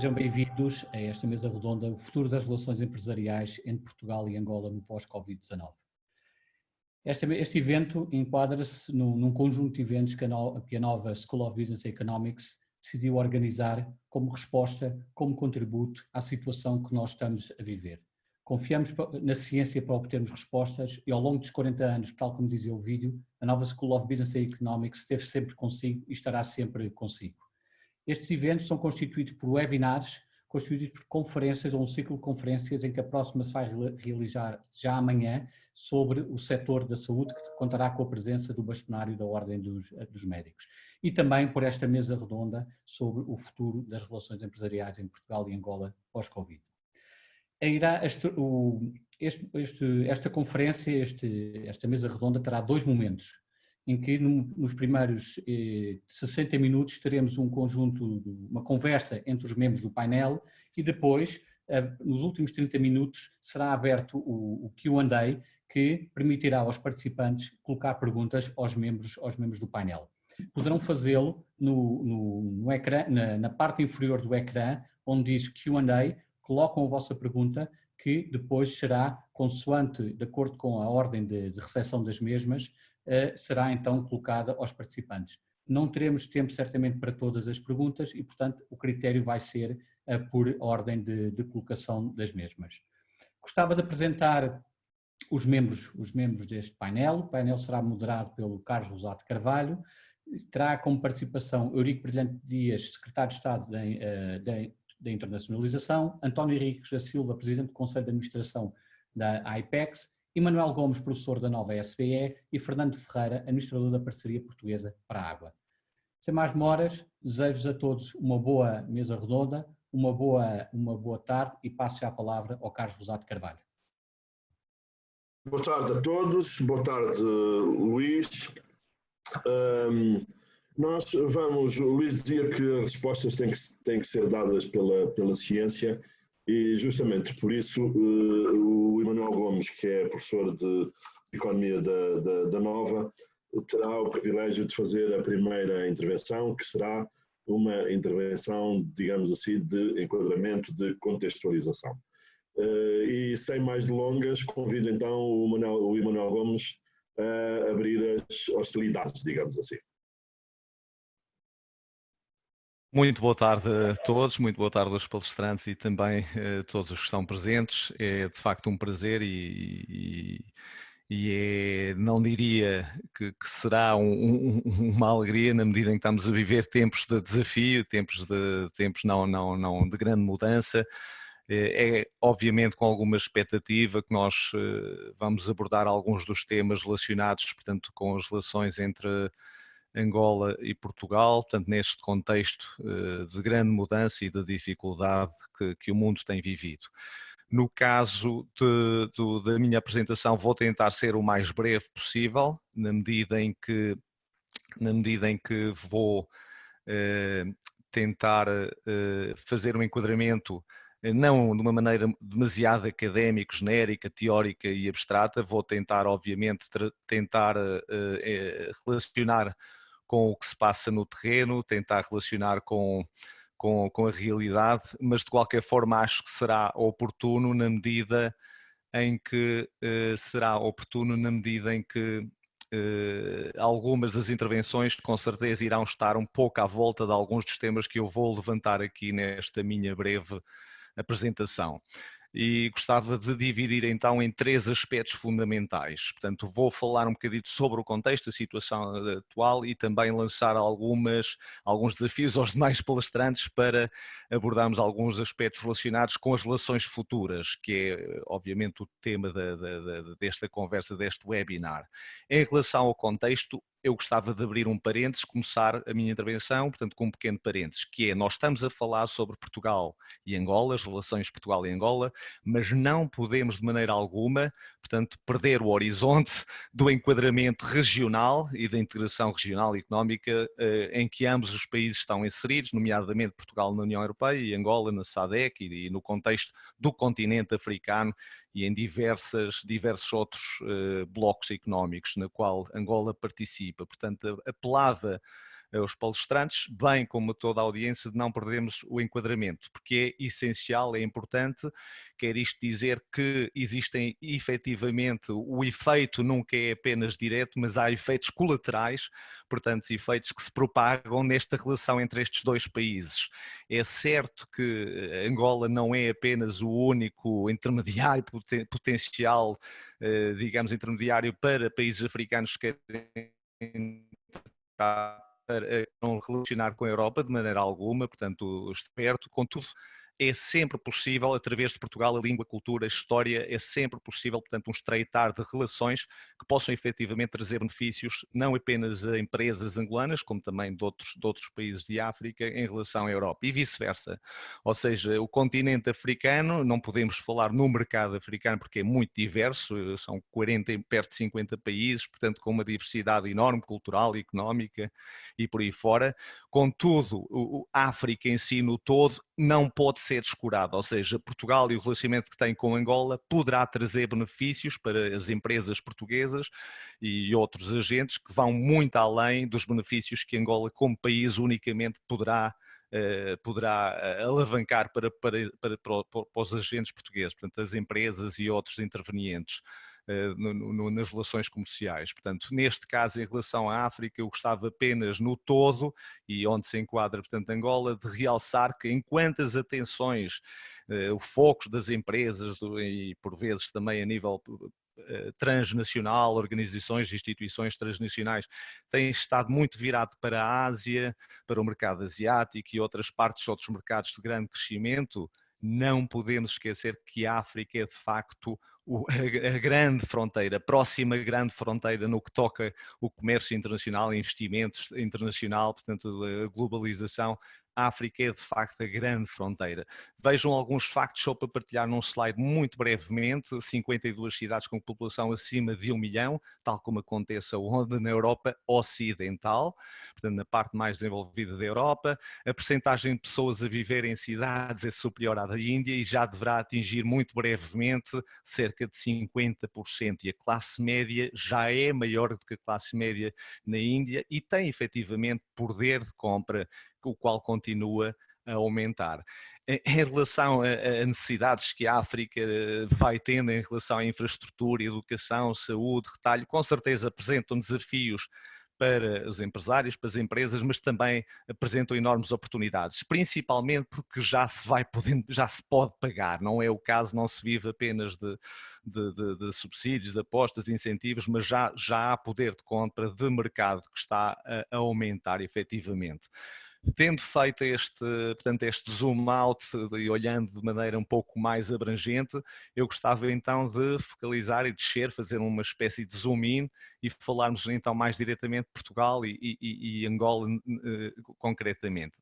Sejam bem-vindos a esta mesa redonda, o futuro das relações empresariais entre Portugal e Angola no pós-Covid-19. Este evento enquadra-se num conjunto de eventos que a nova School of Business Economics decidiu organizar como resposta, como contributo à situação que nós estamos a viver. Confiamos na ciência para obtermos respostas e ao longo dos 40 anos, tal como dizia o vídeo, a nova School of Business Economics esteve sempre consigo e estará sempre consigo. Estes eventos são constituídos por webinars, constituídos por conferências ou um ciclo de conferências em que a próxima se vai realizar já amanhã sobre o setor da saúde, que contará com a presença do bastonário da Ordem dos Médicos. E também por esta mesa redonda sobre o futuro das relações empresariais em Portugal e Angola pós-Covid. Esta conferência, esta mesa redonda terá dois momentos, em que nos primeiros 60 minutos teremos uma conversa entre os membros do painel e depois, nos últimos 30 minutos, será aberto o Q&A, que permitirá aos participantes colocar perguntas aos membros do painel. Poderão fazê-lo no ecrã, na parte inferior do ecrã, onde diz Q&A, colocam a vossa pergunta, que depois será, consoante, de acordo com a ordem de recepção das mesmas, será então colocada aos participantes. Não teremos tempo certamente para todas as perguntas e, portanto, o critério vai ser por ordem de colocação das mesmas. Gostava de apresentar os membros deste painel. O painel será moderado pelo Carlos Rosado Carvalho, terá como participação Eurico Brilhante Dias, Secretário de Estado da Internacionalização, António Henriques da Silva, Presidente do Conselho de Administração da AIPEX, Emanuel Gomes, professor da nova SBE, e Fernando Ferreira, administrador da Parceria Portuguesa para a Água. Sem mais demoras, desejo-vos a todos uma boa mesa redonda, uma boa tarde e passo já a palavra ao Carlos Rosado Carvalho. Boa tarde a todos, boa tarde Luís. O Luís dizia que as respostas têm que ser dadas pela ciência e justamente por isso o Emanuel Gomes, que é professor de Economia da Nova, terá o privilégio de fazer a primeira intervenção, que será uma intervenção, digamos assim, de enquadramento, de contextualização. E sem mais delongas, convido então o Emanuel Gomes a abrir as hostilidades, digamos assim. Muito boa tarde a todos, muito boa tarde aos palestrantes e também a todos os que estão presentes. É de facto um prazer não diria que será uma alegria na medida em que estamos a viver tempos de desafio, tempos não de grande mudança. É obviamente com alguma expectativa que nós vamos abordar alguns dos temas relacionados, portanto, com as relações entre Angola e Portugal, portanto, neste contexto de grande mudança e de dificuldade que o mundo tem vivido. No caso da minha apresentação, vou tentar ser o mais breve possível, na medida em que vou tentar fazer um enquadramento não de uma maneira demasiado académica, genérica, teórica e abstrata. Vou tentar, obviamente, relacionar com o que se passa no terreno, tentar relacionar com a realidade, mas de qualquer forma acho que será oportuno na medida em que algumas das intervenções com certeza irão estar um pouco à volta de alguns dos temas que eu vou levantar aqui nesta minha breve apresentação. E gostava de dividir então em três aspectos fundamentais. Portanto, vou falar um bocadinho sobre o contexto, a situação atual e também lançar alguns desafios aos demais palestrantes para abordarmos alguns aspectos relacionados com as relações futuras, que é obviamente o tema desta conversa, deste webinar. Em relação ao contexto, eu gostava de abrir um parênteses, começar a minha intervenção, portanto, com um pequeno parênteses, que é, nós estamos a falar sobre Portugal e Angola, as relações Portugal e Angola, mas não podemos de maneira alguma, portanto, perder o horizonte do enquadramento regional e da integração regional e económica em que ambos os países estão inseridos, nomeadamente Portugal na União Europeia e Angola na SADC e no contexto do continente africano e em diversos outros blocos económicos na qual Angola participa. Portanto, apelava aos palestrantes, bem como a toda a audiência, de não perdermos o enquadramento, porque é essencial, é importante, quer isto dizer que existem efetivamente, o efeito nunca é apenas direto, mas há efeitos colaterais, portanto, efeitos que se propagam nesta relação entre estes dois países. É certo que Angola não é apenas o único intermediário potencial, digamos, intermediário para países africanos que querem para não relacionar com a Europa de maneira alguma, portanto, estou perto, contudo, é sempre possível, através de Portugal, a língua, a cultura, a história, é sempre possível, portanto, um estreitar de relações que possam efetivamente trazer benefícios, não apenas a empresas angolanas, como também de outros países de África em relação à Europa e vice-versa. Ou seja, o continente africano, não podemos falar no mercado africano porque é muito diverso, são 40, perto de 50 países, portanto, com uma diversidade enorme, cultural, económica e por aí fora. Contudo, a África em si no todo não pode ser descurada, ou seja, Portugal e o relacionamento que tem com Angola poderá trazer benefícios para as empresas portuguesas e outros agentes que vão muito além dos benefícios que Angola como país unicamente poderá alavancar para os agentes portugueses, portanto as empresas e outros intervenientes nas relações comerciais. Portanto, neste caso, em relação à África, eu gostava apenas no todo, e onde se enquadra, portanto, Angola, de realçar que enquanto as atenções, o foco das empresas e por vezes também a nível transnacional, organizações e instituições transnacionais, têm estado muito virado para a Ásia, para o mercado asiático e outras partes, outros mercados de grande crescimento. Não podemos esquecer que a África é de facto a grande fronteira, a próxima grande fronteira no que toca o comércio internacional, investimentos internacional, portanto a globalização. A África é de facto a grande fronteira. Vejam alguns factos só para partilhar num slide muito brevemente: 52 cidades com população acima de 1 milhão, tal como acontece onde na Europa Ocidental, portanto na parte mais desenvolvida da Europa. A percentagem de pessoas a viver em cidades é superior à da Índia e já deverá atingir muito brevemente cerca de 50%, e a classe média já é maior do que a classe média na Índia e tem efetivamente poder de compra, o qual continua a aumentar. Em relação a necessidades que a África vai tendo em relação à infraestrutura, educação, saúde, retalho, com certeza apresentam desafios para os empresários, para as empresas, mas também apresentam enormes oportunidades, principalmente porque já se pode pagar, não é o caso, não se vive apenas de subsídios, de apostas, de incentivos, mas já há poder de compra de mercado que está a aumentar efetivamente. Tendo feito este zoom out e olhando de maneira um pouco mais abrangente, eu gostava então de focalizar e descer, fazer uma espécie de zoom in e falarmos então mais diretamente de Portugal e Angola concretamente.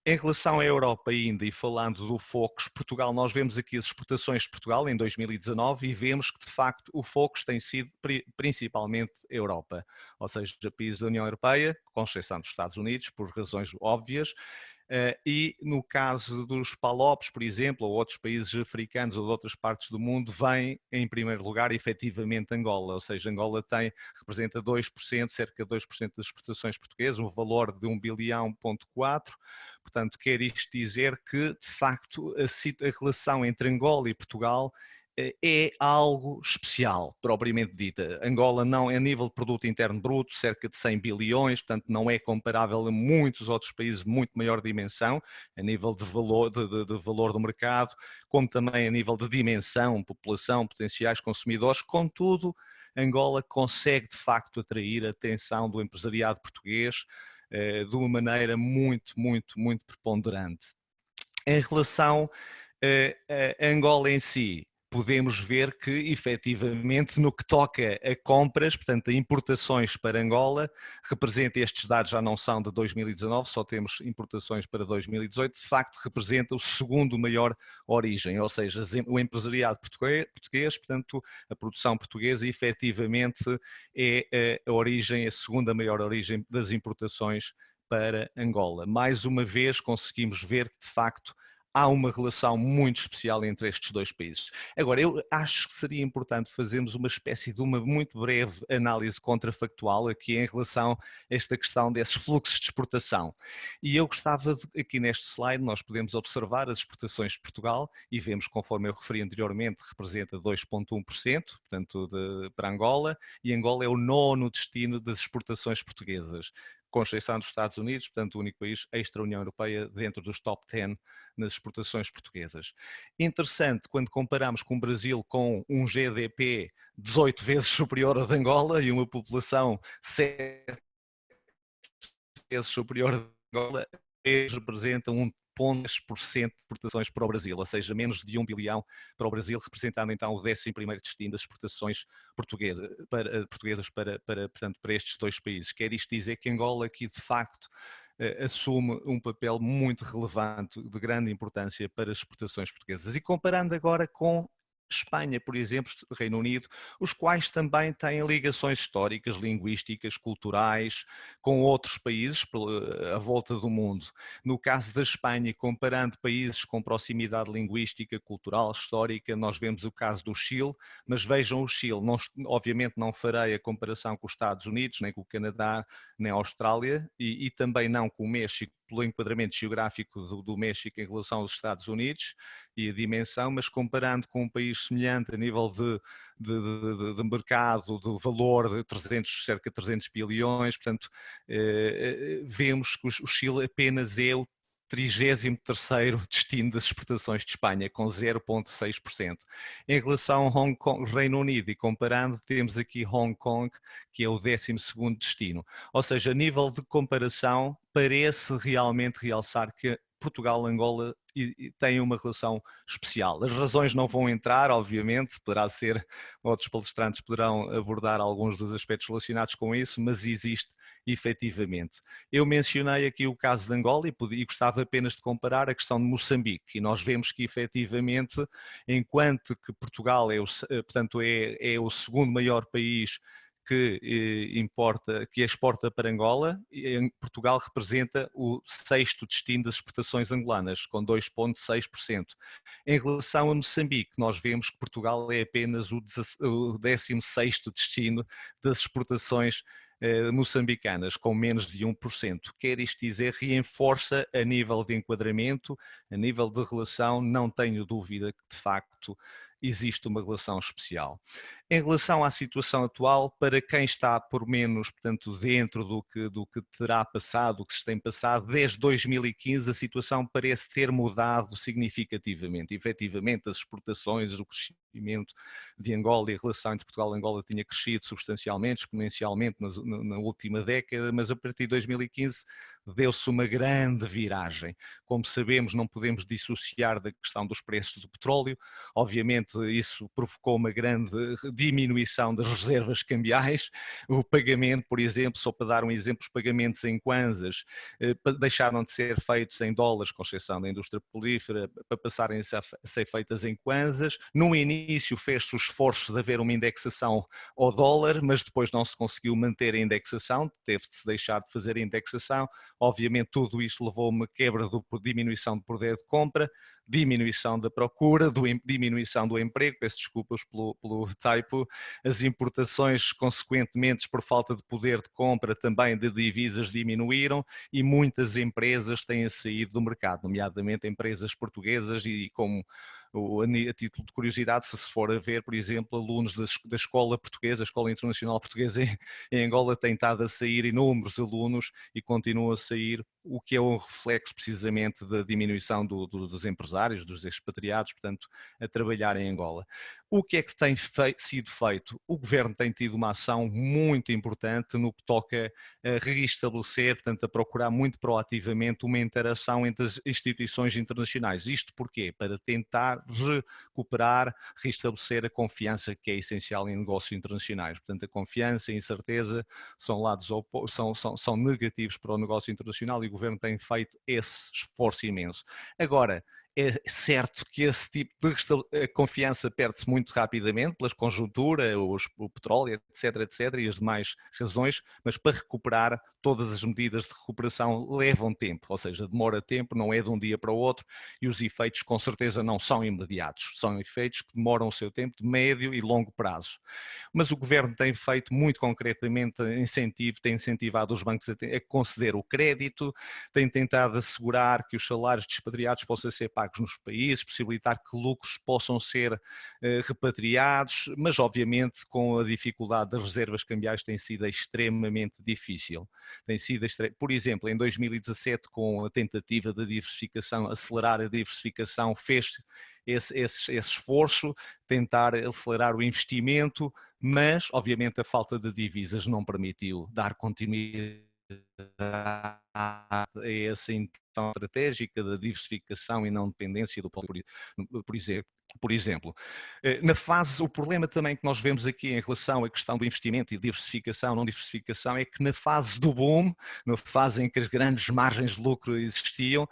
Em relação à Europa ainda, e falando do foco Portugal, nós vemos aqui as exportações de Portugal em 2019 e vemos que de facto o foco tem sido principalmente a Europa, ou seja, países da União Europeia, com exceção dos Estados Unidos, por razões óbvias. E no caso dos PALOPs, por exemplo, ou outros países africanos ou de outras partes do mundo, vem em primeiro lugar efetivamente Angola, ou seja, Angola representa 2%, cerca de 2% das exportações portuguesas, um valor de 1,4 bilhão. Portanto, quer isto dizer que, de facto, a relação entre Angola e Portugal é algo especial, propriamente dita. Angola não é a nível de produto interno bruto, cerca de 100 bilhões, portanto não é comparável a muitos outros países de muito maior dimensão, a nível de valor do mercado, como também a nível de dimensão, população, potenciais consumidores. Contudo, Angola consegue de facto atrair a atenção do empresariado português de uma maneira muito preponderante. Em relação a Angola em si, podemos ver que, efetivamente, no que toca a compras, portanto, a importações para Angola, representa, estes dados já não são de 2019, só temos importações para 2018, de facto representa o segundo maior origem, ou seja, o empresariado português, portanto, a produção portuguesa, efetivamente, é a segunda maior origem das importações para Angola. Mais uma vez conseguimos ver que, de facto, há uma relação muito especial entre estes dois países. Agora, eu acho que seria importante fazermos uma espécie de uma muito breve análise contrafactual aqui em relação a esta questão desses fluxos de exportação. E eu gostava, aqui neste slide, nós podemos observar as exportações de Portugal e vemos, conforme eu referi anteriormente, representa 2,1%, portanto, para Angola, e Angola é o 9º destino das exportações portuguesas, com exceção dos Estados Unidos, portanto, o único país extra-União Europeia dentro dos top 10 nas exportações portuguesas. Interessante, quando comparamos com o Brasil com um GDP 18 vezes superior ao de Angola e uma população 7 vezes superior ao de Angola, representa 1,10% de exportações para o Brasil, ou seja, menos de 1 bilhão para o Brasil, representando então o 11º destino das exportações portuguesas portanto, para estes dois países. Quer isto dizer que Angola aqui de facto assume um papel muito relevante, de grande importância para as exportações portuguesas. E comparando agora com Espanha, por exemplo, Reino Unido, os quais também têm ligações históricas, linguísticas, culturais, com outros países à volta do mundo. No caso da Espanha, comparando países com proximidade linguística, cultural, histórica, nós vemos o caso do Chile, mas vejam o Chile, obviamente não farei a comparação com os Estados Unidos, nem com o Canadá, nem a Austrália, e também não com o México, pelo enquadramento geográfico do México em relação aos Estados Unidos e a dimensão, mas comparando com um país semelhante a nível de mercado, de valor de cerca de 300 bilhões, portanto, vemos que o Chile apenas é o 33º destino das exportações de Espanha, com 0,6%. Em relação a Hong Kong, Reino Unido, e comparando, temos aqui Hong Kong, que é o 12º destino. Ou seja, a nível de comparação, parece realmente realçar que Portugal, Angola têm uma relação especial. As razões não vão entrar, obviamente, poderá ser, outros palestrantes poderão abordar alguns dos aspectos relacionados com isso, mas existe efetivamente. Eu mencionei aqui o caso de Angola e gostava apenas de comparar a questão de Moçambique, e nós vemos que efetivamente, enquanto que Portugal portanto, é o segundo maior país que exporta para Angola, Portugal representa o 6º destino das exportações angolanas, com 2,6%. Em relação a Moçambique, nós vemos que Portugal é apenas o 16º destino das exportações moçambicanas, com menos de 1%. Quer isto dizer, reforça a nível de enquadramento, a nível de relação, não tenho dúvida que de facto existe uma relação especial. Em relação à situação atual, para quem está por menos, portanto, dentro do que terá passado, do que se tem passado, desde 2015 a situação parece ter mudado significativamente. Efetivamente, as exportações, o crescimento de Angola e a relação entre Portugal e Angola tinha crescido substancialmente, exponencialmente na última década, mas a partir de 2015 deu-se uma grande viragem. Como sabemos, não podemos dissociar da questão dos preços do petróleo. Obviamente, isso provocou uma grande diminuição das reservas cambiais. O pagamento, por exemplo, só para dar um exemplo, os pagamentos em kwanzas deixaram de ser feitos em dólares, com exceção da indústria petrolífera, para passarem a ser feitas em kwanzas. No início fez-se o esforço de haver uma indexação ao dólar, mas depois não se conseguiu manter a indexação, teve de se deixar de fazer a indexação. Obviamente tudo isto levou a uma quebra diminuição do poder de compra, diminuição da procura, diminuição do emprego, peço desculpas pelo typo, as importações consequentemente por falta de poder de compra também de divisas diminuíram e muitas empresas têm saído do mercado, nomeadamente empresas portuguesas e como a título de curiosidade, se for a ver, por exemplo, alunos da escola portuguesa, a Escola Internacional Portuguesa em Angola, tem estado a sair inúmeros alunos e continuam a sair, o que é um reflexo precisamente da diminuição dos empresários, dos expatriados, portanto, a trabalhar em Angola. O que é que tem sido feito? O governo tem tido uma ação muito importante no que toca a reestabelecer, portanto, a procurar muito proativamente uma interação entre as instituições internacionais. Isto porquê? Para tentar recuperar, reestabelecer a confiança que é essencial em negócios internacionais. Portanto, a confiança e a incerteza são lados são negativos para o negócio internacional e o governo tem feito esse esforço imenso. Agora, é certo que esse tipo de confiança perde-se muito rapidamente pela conjuntura, o petróleo, etc, e as demais razões, mas para recuperar, todas as medidas de recuperação levam tempo, ou seja, demora tempo, não é de um dia para o outro, e os efeitos com certeza não são imediatos, são efeitos que demoram o seu tempo de médio e longo prazo. Mas o governo tem feito muito concretamente tem incentivado os bancos a conceder o crédito, tem tentado assegurar que os salários de expatriados possam ser pagos nos países, possibilitar que lucros possam ser repatriados, mas obviamente com a dificuldade das reservas cambiais tem sido extremamente difícil. Por exemplo, em 2017, com a tentativa de diversificação, acelerar a diversificação, fez esse esforço, tentar acelerar o investimento, mas obviamente a falta de divisas não permitiu dar continuidade a essa intenção estratégica da diversificação e não dependência do por exemplo. O problema também que nós vemos aqui em relação à questão do investimento e diversificação, não diversificação, é que na fase do boom, na fase em que as grandes margens de lucro existiam,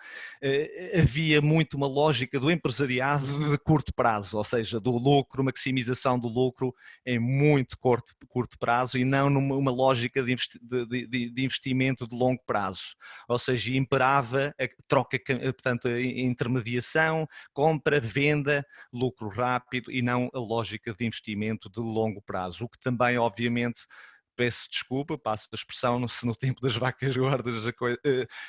havia muito uma lógica do empresariado de curto prazo, ou seja, do lucro, maximização do lucro em muito curto prazo e não numa lógica de investimento de longo prazo. Ou seja, imperava a troca, portanto, a intermediação, compra, venda, lucro rápido e não a lógica de investimento de longo prazo, o que também, obviamente, peço desculpa, passo a expressão, se no tempo das vacas gordas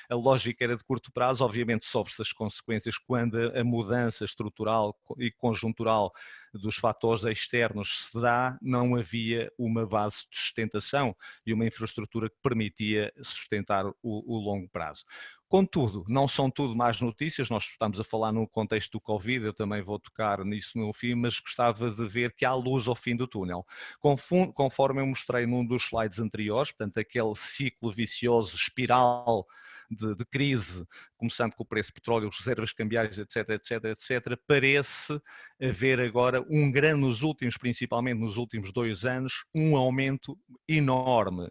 a lógica era de curto prazo, obviamente sofre-se as consequências quando a mudança estrutural e conjuntural dos fatores externos se dá, não havia uma base de sustentação e uma infraestrutura que permitia sustentar o longo prazo. Contudo, não são tudo más notícias, nós estamos a falar no contexto do Covid, eu também vou tocar nisso no fim, mas gostava de ver que há luz ao fim do túnel. Conforme eu mostrei num dos slides anteriores, portanto, aquele ciclo vicioso, espiral de crise, começando com o preço do petróleo, reservas cambiais, etc, parece haver agora principalmente nos últimos 2 anos, um aumento enorme,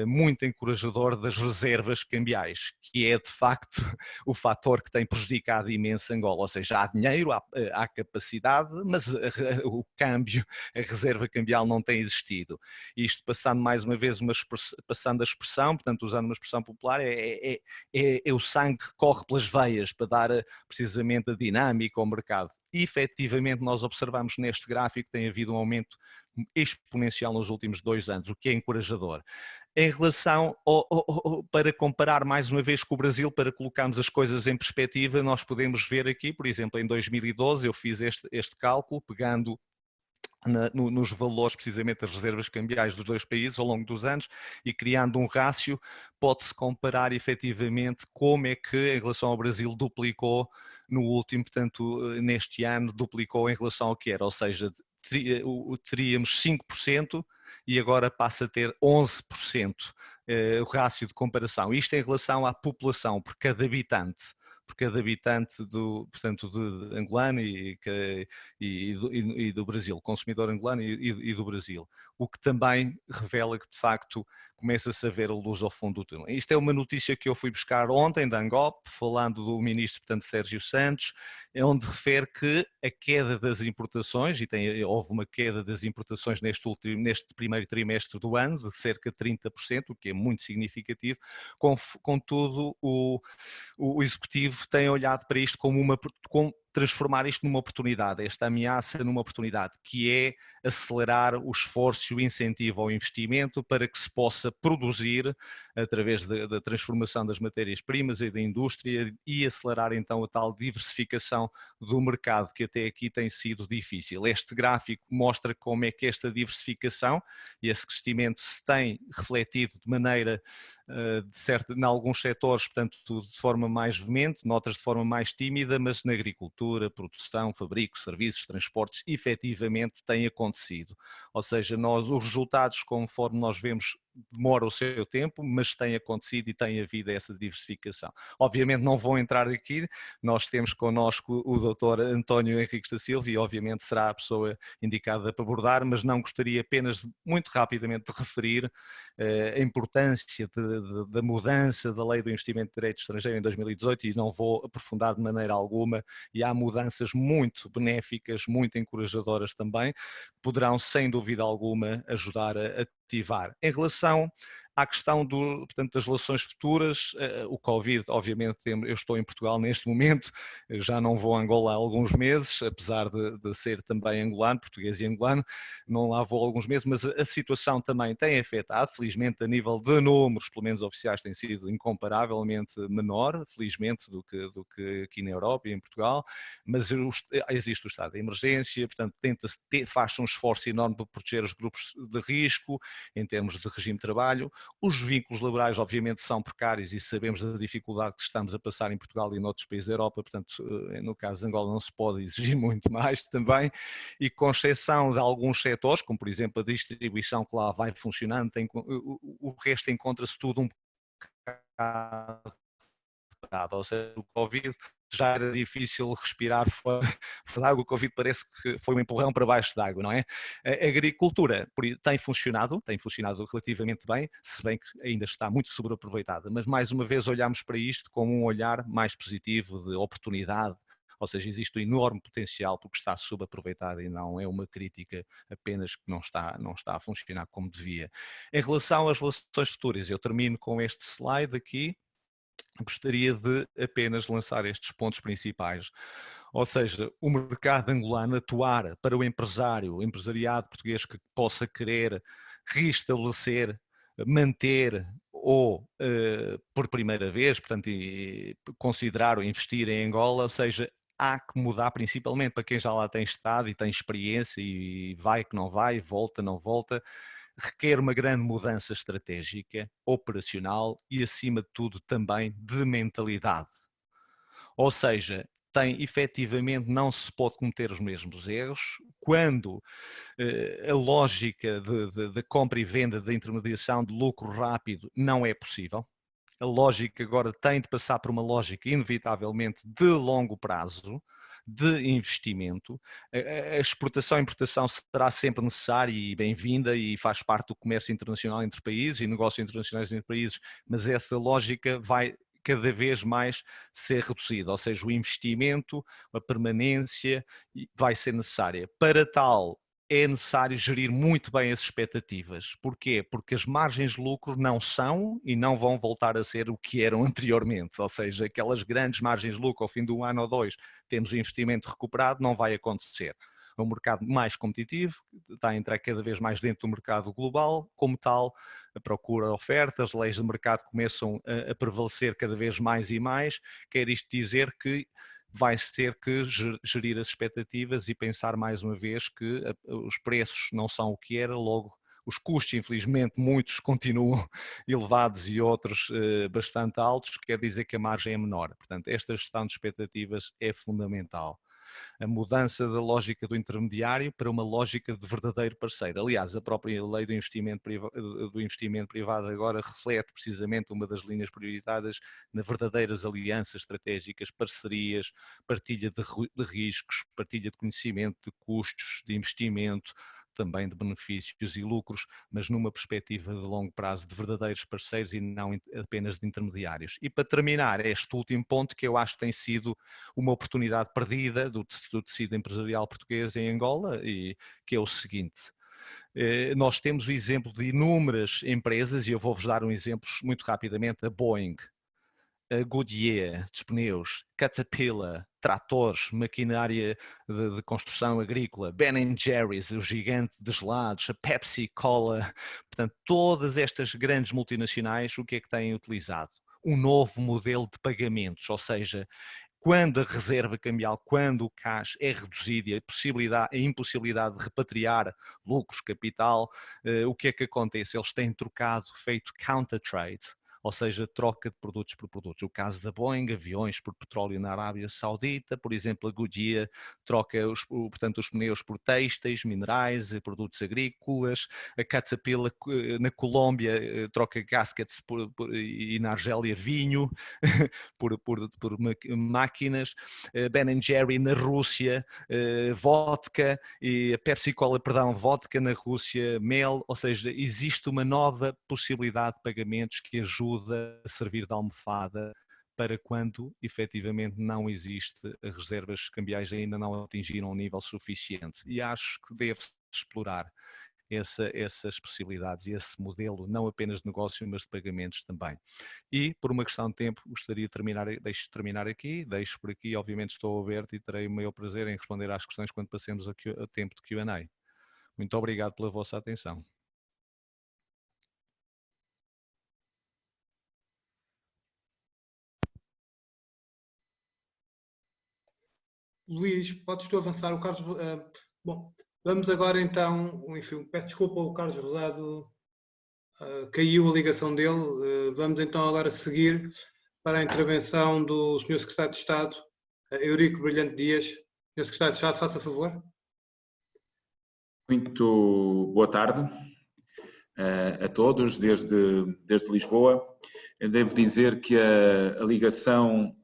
muito encorajador das reservas cambiais, que é de facto o fator que tem prejudicado imenso Angola, ou seja, há dinheiro, há capacidade, mas o câmbio, a reserva cambial não tem existido. Isto passando mais uma vez, passando a expressão, portanto usando uma expressão popular, é o sangue que corre pelas veias para dar precisamente a dinâmica ao mercado. E efetivamente nós observamos neste gráfico que tem havido um aumento exponencial nos últimos 2 anos, o que é encorajador. Em relação para comparar mais uma vez com o Brasil, para colocarmos as coisas em perspectiva, nós podemos ver aqui, por exemplo, em 2012 eu fiz este cálculo, pegando nos valores precisamente das reservas cambiais dos 2 países ao longo dos anos e criando um rácio, pode-se comparar efetivamente como é que em relação ao Brasil duplicou no último, portanto neste ano duplicou em relação ao que era, ou seja, teríamos 5% e agora passa a ter 11% o rácio de comparação. Isto em relação à população, por cada habitante portanto, de angolano e do Brasil, consumidor angolano e do Brasil. O que também revela que, de facto, começa-se a ver a luz ao fundo do túnel. Isto é uma notícia que eu fui buscar ontem da Angop, falando do ministro, portanto, Sérgio Santos, onde refere que a queda das importações, e houve uma queda das importações neste primeiro trimestre do ano, de cerca de 30%, o que é muito significativo. Contudo, o Executivo tem olhado para isto como transformar isto numa oportunidade, esta ameaça numa oportunidade, que é acelerar o esforço e o incentivo ao investimento para que se possa produzir através da transformação das matérias-primas e da indústria e acelerar então a tal diversificação do mercado que até aqui tem sido difícil. Este gráfico mostra como é que esta diversificação e esse crescimento se tem refletido de maneira em alguns setores, portanto, de forma mais veemente, noutras de forma mais tímida, mas na agricultura, produção, fabrico, serviços, transportes, efetivamente tem acontecido. Ou seja, os resultados, conforme nós vemos demora o seu tempo, mas tem acontecido e tem havido essa diversificação. Obviamente não vou entrar aqui, nós temos connosco o Dr. António Henriques da Silva e obviamente será a pessoa indicada para abordar, mas não gostaria apenas muito rapidamente de referir a importância da mudança da Lei do Investimento de Direito Estrangeiro em 2018 e não vou aprofundar de maneira alguma, e há mudanças muito benéficas, muito encorajadoras também, poderão sem dúvida alguma ajudar a ativar. Em relação à questão portanto, das relações futuras, o Covid, obviamente, eu estou em Portugal neste momento, já não vou a Angola há alguns meses, apesar de ser também angolano, português e angolano, não lá vou há alguns meses, mas a situação também tem afetado, felizmente a nível de números, pelo menos oficiais, tem sido incomparavelmente menor, felizmente, do que aqui na Europa e em Portugal, mas existe o estado de emergência, portanto, faz-se um esforço enorme para proteger os grupos de risco, em termos de regime de trabalho. Os vínculos laborais, obviamente, são precários e sabemos da dificuldade que estamos a passar em Portugal e noutros países da Europa, portanto, no caso de Angola não se pode exigir muito mais também, e com exceção de alguns setores, como por exemplo a distribuição que lá vai funcionando, o resto encontra-se tudo um bocado, ou seja, o Covid já era difícil respirar fora d'água, o Covid parece que foi um empurrão para baixo d'água, não é? A agricultura tem funcionado relativamente bem, se bem que ainda está muito sobreaproveitada, mas mais uma vez olhamos para isto com um olhar mais positivo de oportunidade, ou seja, existe um enorme potencial porque está subaproveitado e não é uma crítica apenas que não está a funcionar como devia. Em relação às relações futuras, eu termino com este slide aqui. Gostaria de apenas lançar estes pontos principais. Ou seja, o mercado angolano atuar para o empresariado português que possa querer restabelecer, manter ou por primeira vez, portanto, considerar ou investir em Angola, ou seja, há que mudar principalmente para quem já lá tem estado e tem experiência e vai que não vai, volta, não volta, requer uma grande mudança estratégica, operacional e, acima de tudo, também de mentalidade. Ou seja, efetivamente não se pode cometer os mesmos erros quando a lógica de compra e venda, de intermediação, de lucro rápido não é possível. A lógica agora tem de passar por uma lógica inevitavelmente de longo prazo, de investimento. A exportação e importação será sempre necessária e bem-vinda e faz parte do comércio internacional entre países e negócios internacionais entre países, mas essa lógica vai cada vez mais ser reduzida, ou seja, o investimento, a permanência vai ser necessária. Para tal, é necessário gerir muito bem as expectativas. Porquê? Porque as margens de lucro não são e não vão voltar a ser o que eram anteriormente, ou seja, aquelas grandes margens de lucro ao fim de um ano ou dois, temos o investimento recuperado, não vai acontecer. É um mercado mais competitivo, está a entrar cada vez mais dentro do mercado global, como tal, a procura de ofertas, as leis de mercado começam a prevalecer cada vez mais e mais, quer isto dizer que vai-se ter que gerir as expectativas e pensar mais uma vez que os preços não são o que era, logo os custos, infelizmente, muitos continuam elevados e outros bastante altos, quer dizer que a margem é menor. Portanto, esta gestão de expectativas é fundamental. A mudança da lógica do intermediário para uma lógica de verdadeiro parceiro. Aliás, a própria lei do investimento privado agora reflete precisamente uma das linhas prioritárias nas verdadeiras alianças estratégicas, parcerias, partilha de riscos, partilha de conhecimento, de custos, de investimento, também de benefícios e lucros, mas numa perspectiva de longo prazo de verdadeiros parceiros e não apenas de intermediários. E para terminar, este último ponto que eu acho que tem sido uma oportunidade perdida do tecido empresarial português em Angola, e que é o seguinte: nós temos o exemplo de inúmeras empresas, e eu vou-vos dar um exemplo muito rapidamente: a Boeing, a Goodyear dos pneus, Caterpillar, tratores, maquinária de construção agrícola, Ben & Jerry's, o gigante de gelados, a Pepsi Cola, portanto, todas estas grandes multinacionais, o que é que têm utilizado? Um novo modelo de pagamentos, ou seja, quando a reserva cambial, quando o cash é reduzido e a impossibilidade de repatriar lucros, capital, o que é que acontece? Eles têm feito counter trade, ou seja, troca de produtos por produtos. O caso da Boeing, aviões por petróleo na Arábia Saudita, por exemplo, a Goodyear troca portanto, os pneus por têxteis, minerais, produtos agrícolas, a Caterpillar na Colômbia troca gaskets e na Argélia vinho por máquinas, Ben Jerry na Rússia, vodka, e a Pepsi Cola, perdão, vodka na Rússia, mel, ou seja, existe uma nova possibilidade de pagamentos que ajuda a servir de almofada para quando efetivamente não existe, as reservas cambiais ainda não atingiram um nível suficiente. E acho que deve-se explorar essas possibilidades e esse modelo, não apenas de negócio, mas de pagamentos também. E, por uma questão de tempo, gostaria de terminar aqui, deixo por aqui, obviamente estou aberto e terei o maior prazer em responder às questões quando passemos a tempo de Q&A. Muito obrigado pela vossa atenção. Luís, podes tu avançar? O Carlos, bom, vamos agora então, enfim, peço desculpa, o Carlos Rosado caiu a ligação dele. Vamos então agora seguir para a intervenção do Sr. Secretário de Estado, Eurico Brilhante Dias. Sr. Secretário de Estado, faça favor. Muito boa tarde a todos, desde Lisboa. Eu devo dizer que a ligação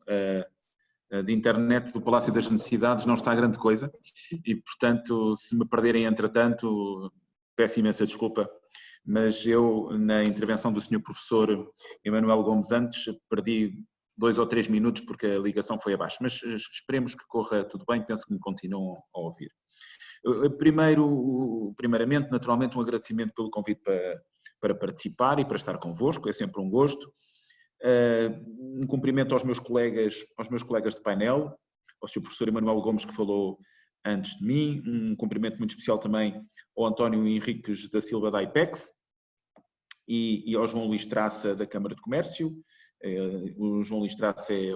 de internet do Palácio das Necessidades não está a grande coisa e, portanto, se me perderem entretanto, peço imensa desculpa, mas eu, na intervenção do Sr. Professor Emanuel Gomes antes, perdi 2 ou 3 minutos porque a ligação foi abaixo, mas esperemos que corra tudo bem, penso que me continuam a ouvir. Primeiramente, naturalmente, um agradecimento pelo convite para participar e para estar convosco, é sempre um gosto. Um cumprimento aos meus colegas de painel, ao Sr. Professor Emanuel Gomes, que falou antes de mim, um cumprimento muito especial também ao António Henriques da Silva da IPEX e ao João Luís Traça da Câmara de Comércio. O João Luís Traça é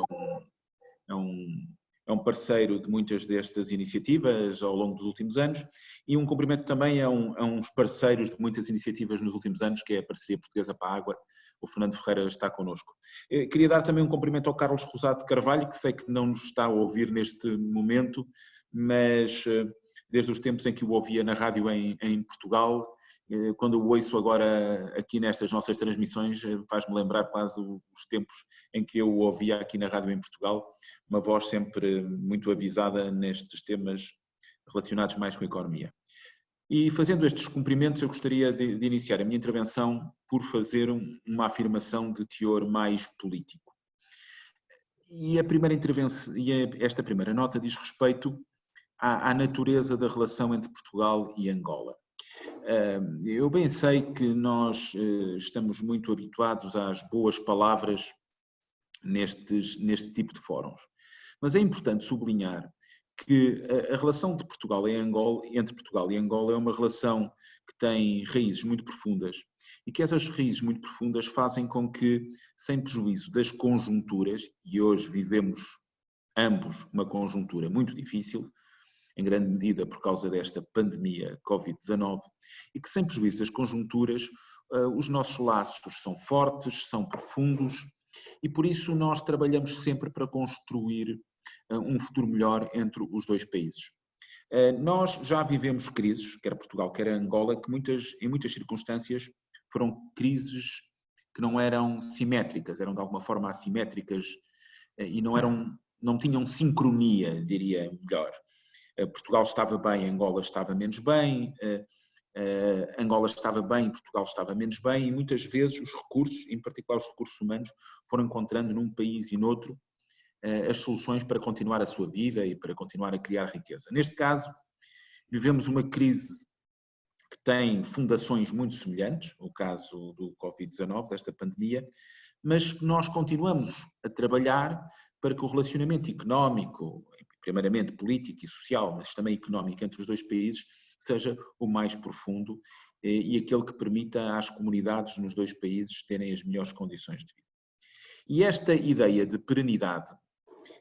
um parceiro de muitas destas iniciativas ao longo dos últimos anos e um cumprimento também a uns parceiros de muitas iniciativas nos últimos anos, que é a Parceria Portuguesa para a Água. O Fernando Ferreira está connosco. Queria dar também um cumprimento ao Carlos Rosado de Carvalho, que sei que não nos está a ouvir neste momento, mas desde os tempos em que o ouvia na rádio em Portugal, quando o ouço agora aqui nestas nossas transmissões, faz-me lembrar quase os tempos em que eu o ouvia aqui na rádio em Portugal, uma voz sempre muito avisada nestes temas relacionados mais com a economia. E fazendo estes cumprimentos, eu gostaria de iniciar a minha intervenção por fazer uma afirmação de teor mais político. E esta primeira nota diz respeito à natureza da relação entre Portugal e Angola. Eu bem sei que nós estamos muito habituados às boas palavras neste tipo de fóruns, mas é importante sublinhar que a relação de entre Portugal e Angola é uma relação que tem raízes muito profundas e que essas raízes muito profundas fazem com que, sem prejuízo das conjunturas, e hoje vivemos ambos uma conjuntura muito difícil, em grande medida por causa desta pandemia Covid-19, e que sem prejuízo das conjunturas, os nossos laços são fortes, são profundos, e por isso nós trabalhamos sempre para construir um futuro melhor entre os dois países. Nós já vivemos crises, quer Portugal, quer Angola, que em muitas circunstâncias foram crises que não eram simétricas, eram de alguma forma assimétricas e não tinham sincronia, diria melhor. Portugal estava bem, Angola estava menos bem, Angola estava bem, Portugal estava menos bem, e muitas vezes os recursos, em particular os recursos humanos, foram encontrando num país e noutro as soluções para continuar a sua vida e para continuar a criar riqueza. Neste caso, vivemos uma crise que tem fundações muito semelhantes, o caso do Covid-19, desta pandemia, mas nós continuamos a trabalhar para que o relacionamento económico, primeiramente político e social, mas também económico entre os dois países, seja o mais profundo e aquele que permita às comunidades nos dois países terem as melhores condições de vida. E esta ideia de perenidade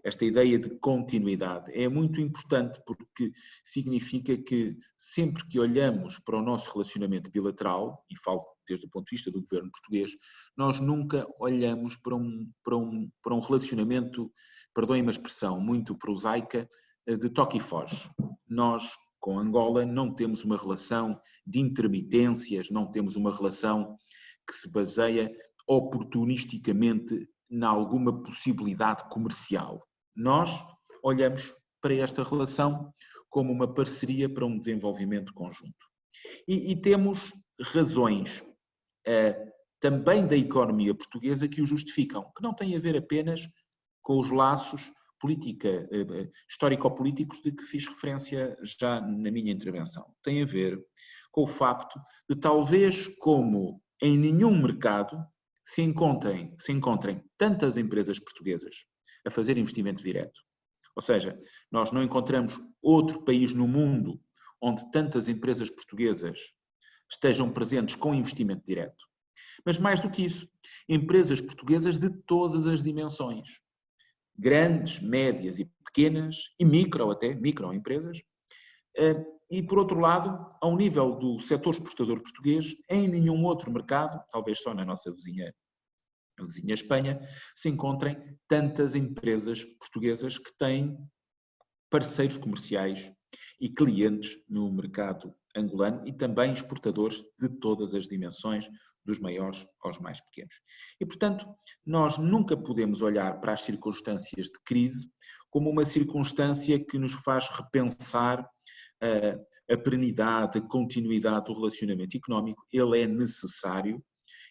esta ideia de continuidade. É muito importante porque significa que sempre que olhamos para o nosso relacionamento bilateral, e falo desde o ponto de vista do governo português, nós nunca olhamos para um relacionamento, perdoem-me a expressão, muito prosaica, de toque e foge. Nós, com Angola, não temos uma relação de intermitências, não temos uma relação que se baseia oportunisticamente em alguma possibilidade comercial. Nós olhamos para esta relação como uma parceria para um desenvolvimento conjunto. E temos razões também da economia portuguesa que o justificam, que não têm a ver apenas com os laços histórico-políticos de que fiz referência já na minha intervenção. Tem a ver com o facto de talvez como em nenhum mercado se encontrem tantas empresas portuguesas a fazer investimento direto. Ou seja, nós não encontramos outro país no mundo onde tantas empresas portuguesas estejam presentes com investimento direto. Mas mais do que isso, empresas portuguesas de todas as dimensões. Grandes, médias e pequenas, e microempresas. E, por outro lado, ao nível do setor exportador português, em nenhum outro mercado, talvez só na nossa vizinha Espanha, se encontrem tantas empresas portuguesas que têm parceiros comerciais e clientes no mercado angolano e também exportadores de todas as dimensões, dos maiores aos mais pequenos. E, portanto, nós nunca podemos olhar para as circunstâncias de crise como uma circunstância que nos faz repensar a perenidade, a continuidade do relacionamento económico. Ele é necessário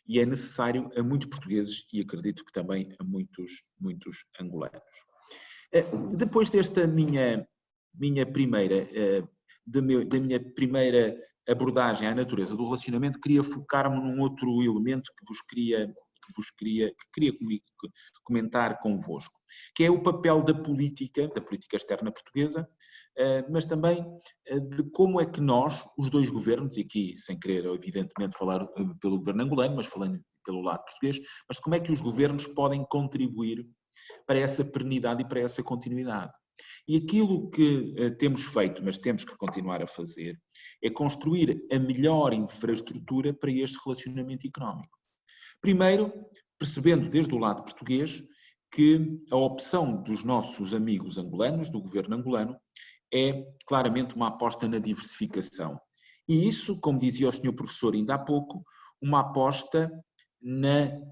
e é necessário a muitos portugueses e acredito que também a muitos angolanos. Depois desta minha primeira abordagem à natureza do relacionamento, queria focar-me num outro elemento que queria comentar convosco, que é o papel da política externa portuguesa, mas também de como é que nós, os dois governos, e aqui sem querer evidentemente falar pelo governo angolano, mas falando pelo lado português, mas como é que os governos podem contribuir para essa perenidade e para essa continuidade. E aquilo que temos feito, mas temos que continuar a fazer, é construir a melhor infraestrutura para este relacionamento económico. Primeiro, percebendo desde o lado português que a opção dos nossos amigos angolanos, do governo angolano, é claramente uma aposta na diversificação. E isso, como dizia o senhor professor ainda há pouco, uma aposta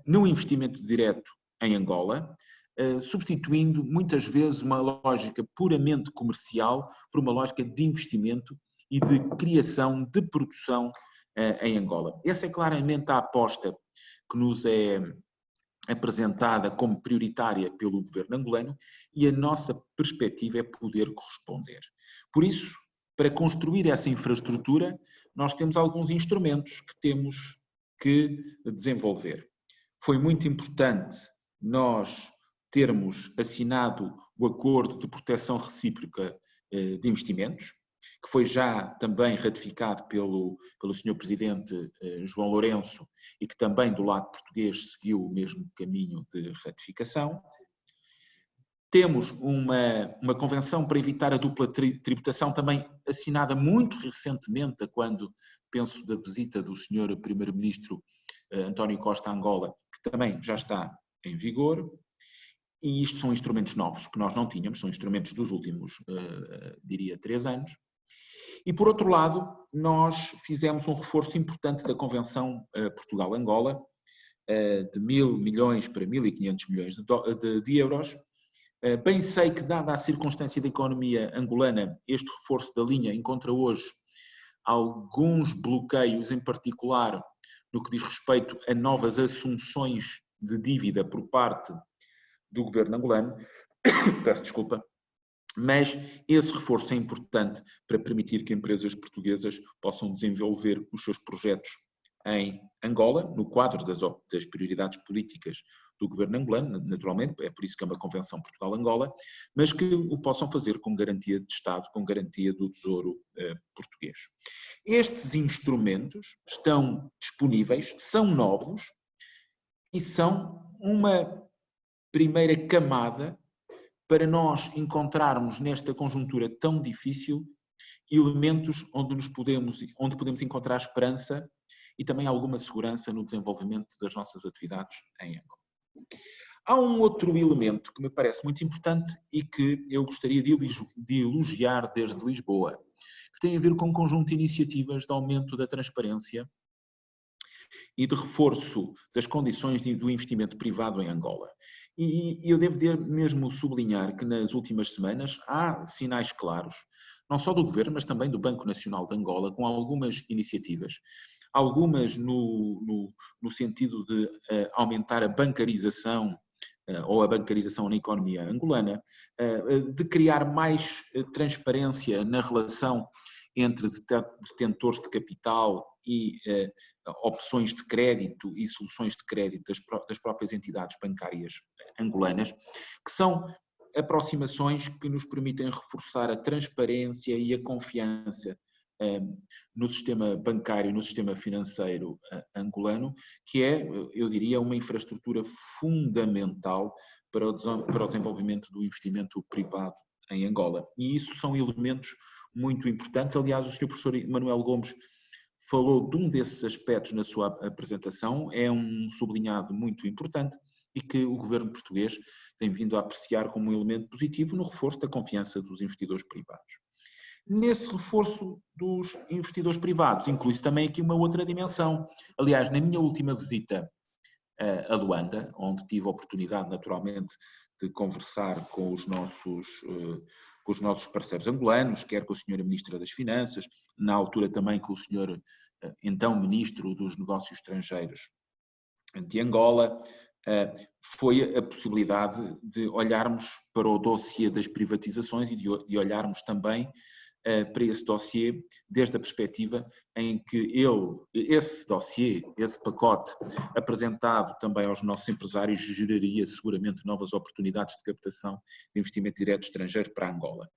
no investimento direto em Angola, substituindo muitas vezes uma lógica puramente comercial por uma lógica de investimento e de criação de produção em Angola. Essa é claramente a aposta que nos é apresentada como prioritária pelo governo angolano e a nossa perspectiva é poder corresponder. Por isso, para construir essa infraestrutura, nós temos alguns instrumentos que temos que desenvolver. Foi muito importante nós termos assinado o acordo de proteção recíproca de investimentos, que foi já também ratificado pelo Sr. Presidente João Lourenço e que também do lado português seguiu o mesmo caminho de ratificação. Temos uma convenção para evitar a dupla tributação também assinada muito recentemente, quando penso da visita do Sr. Primeiro-Ministro António Costa a Angola, que também já está em vigor. E isto são instrumentos novos que nós não tínhamos, são instrumentos dos últimos, diria, 3 anos. E, por outro lado, nós fizemos um reforço importante da Convenção Portugal-Angola, de 1.000 milhões para 1.500 milhões de euros. Bem sei que, dada a circunstância da economia angolana, este reforço da linha encontra hoje alguns bloqueios, em particular no que diz respeito a novas assunções de dívida por parte do governo angolano, peço desculpa, mas esse reforço é importante para permitir que empresas portuguesas possam desenvolver os seus projetos em Angola, no quadro das prioridades políticas do governo angolano, naturalmente, é por isso que é uma Convenção Portugal-Angola, mas que o possam fazer com garantia de Estado, com garantia do Tesouro português. Estes instrumentos estão disponíveis, são novos e são uma primeira camada para nós encontrarmos nesta conjuntura tão difícil elementos onde podemos encontrar esperança e também alguma segurança no desenvolvimento das nossas atividades em Angola. Há um outro elemento que me parece muito importante e que eu gostaria de elogiar desde Lisboa, que tem a ver com um conjunto de iniciativas de aumento da transparência e de reforço das condições do investimento privado em Angola. E eu devo mesmo sublinhar que nas últimas semanas há sinais claros, não só do Governo, mas também do Banco Nacional de Angola, com algumas iniciativas, algumas no sentido de aumentar a bancarização ou a bancarização na economia angolana, de criar mais transparência na relação entre detentores de capital e opções de crédito e soluções de crédito das próprias entidades bancárias angolanas, que são aproximações que nos permitem reforçar a transparência e a confiança no sistema bancário, no sistema financeiro angolano, que é, eu diria, uma infraestrutura fundamental para o desenvolvimento do investimento privado em Angola. E isso são elementos muito importantes. Aliás, o Sr. Professor Manuel Gomes falou de um desses aspectos na sua apresentação, é um sublinhado muito importante e que o governo português tem vindo a apreciar como um elemento positivo no reforço da confiança dos investidores privados. Nesse reforço dos investidores privados, inclui-se também aqui uma outra dimensão. Aliás, na minha última visita a Luanda, onde tive a oportunidade, naturalmente, de conversar com os nossos parceiros angolanos, quer com a senhora Ministra das Finanças, na altura também com o senhor, então, Ministro dos Negócios Estrangeiros de Angola, foi a possibilidade de olharmos para o dossiê das privatizações e de olharmos também para esse dossiê desde a perspectiva em que esse dossiê, esse pacote apresentado também aos nossos empresários geraria seguramente novas oportunidades de captação de investimento direto estrangeiro para Angola.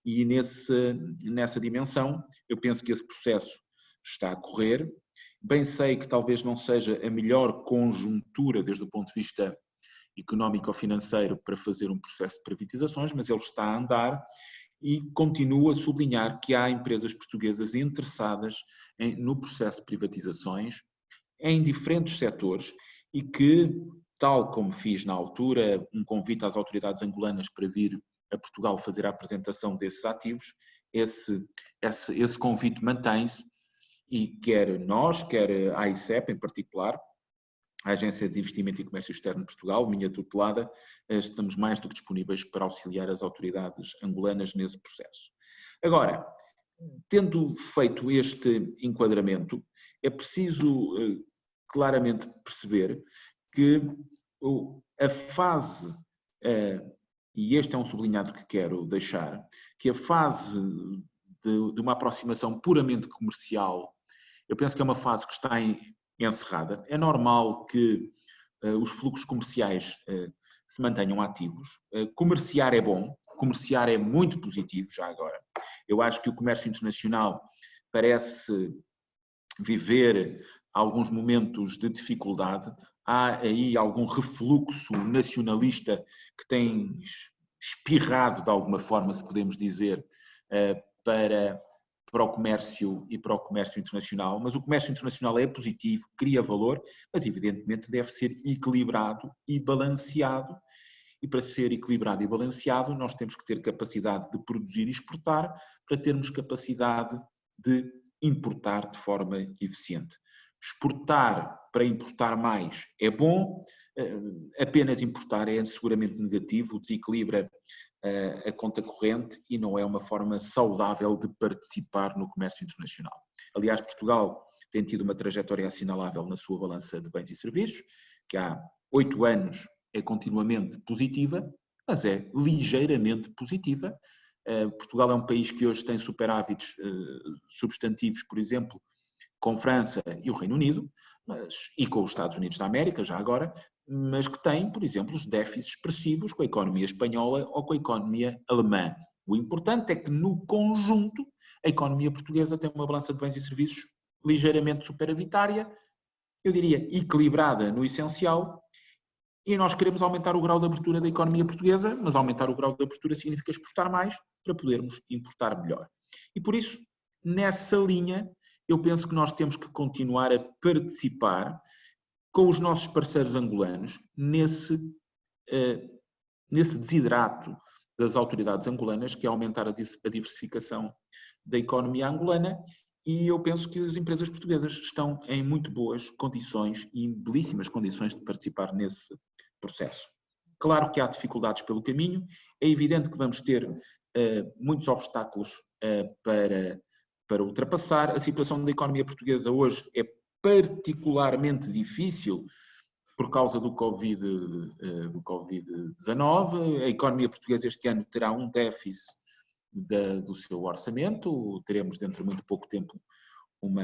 E nessa dimensão, eu penso que esse processo está a correr. Bem sei que talvez não seja a melhor conjuntura desde o ponto de vista económico-financeiro para fazer um processo de privatizações, mas ele está a andar e continuo a sublinhar que há empresas portuguesas interessadas no processo de privatizações em diferentes setores e que, tal como fiz na altura, um convite às autoridades angolanas para vir a Portugal fazer a apresentação desses ativos, esse convite mantém-se e quer nós, quer a AICEP em particular, a Agência de Investimento e Comércio Externo de Portugal, minha tutelada, estamos mais do que disponíveis para auxiliar as autoridades angolanas nesse processo. Agora, tendo feito este enquadramento, é preciso claramente perceber que a fase, e este é um sublinhado que quero deixar, que a fase de uma aproximação puramente comercial, eu penso que é uma fase que está encerrada. É normal que os fluxos comerciais se mantenham ativos. Comerciar é bom, comerciar é muito positivo já agora. Eu acho que o comércio internacional parece viver alguns momentos de dificuldade. Há aí algum refluxo nacionalista que tem espirrado de alguma forma, se podemos dizer, para o comércio e para o comércio internacional, mas o comércio internacional é positivo, cria valor, mas evidentemente deve ser equilibrado e balanceado. E para ser equilibrado e balanceado, nós temos que ter capacidade de produzir e exportar para termos capacidade de importar de forma eficiente. Exportar para importar mais é bom, apenas importar é seguramente negativo, desequilibra a conta corrente e não é uma forma saudável de participar no comércio internacional. Aliás, Portugal tem tido uma trajetória assinalável na sua balança de bens e serviços, que há 8 anos é continuamente positiva, mas é ligeiramente positiva. Portugal é um país que hoje tem superávites substantivos, por exemplo, com França e o Reino Unido, e com os Estados Unidos da América, já agora, mas que tem, por exemplo, os déficits expressivos com a economia espanhola ou com a economia alemã. O importante é que, no conjunto, a economia portuguesa tem uma balança de bens e serviços ligeiramente superavitária, eu diria equilibrada no essencial, e nós queremos aumentar o grau de abertura da economia portuguesa, mas aumentar o grau de abertura significa exportar mais para podermos importar melhor. E por isso, nessa linha, eu penso que nós temos que continuar a participar com os nossos parceiros angolanos nesse desidrato das autoridades angolanas, que é aumentar a diversificação da economia angolana, e eu penso que as empresas portuguesas estão em muito boas condições e em belíssimas condições de participar nesse processo. Claro que há dificuldades pelo caminho, é evidente que vamos ter muitos obstáculos para ultrapassar. A situação da economia portuguesa hoje é particularmente difícil por causa do Covid-19. A economia portuguesa este ano terá um déficit do seu orçamento, teremos dentro de muito pouco tempo um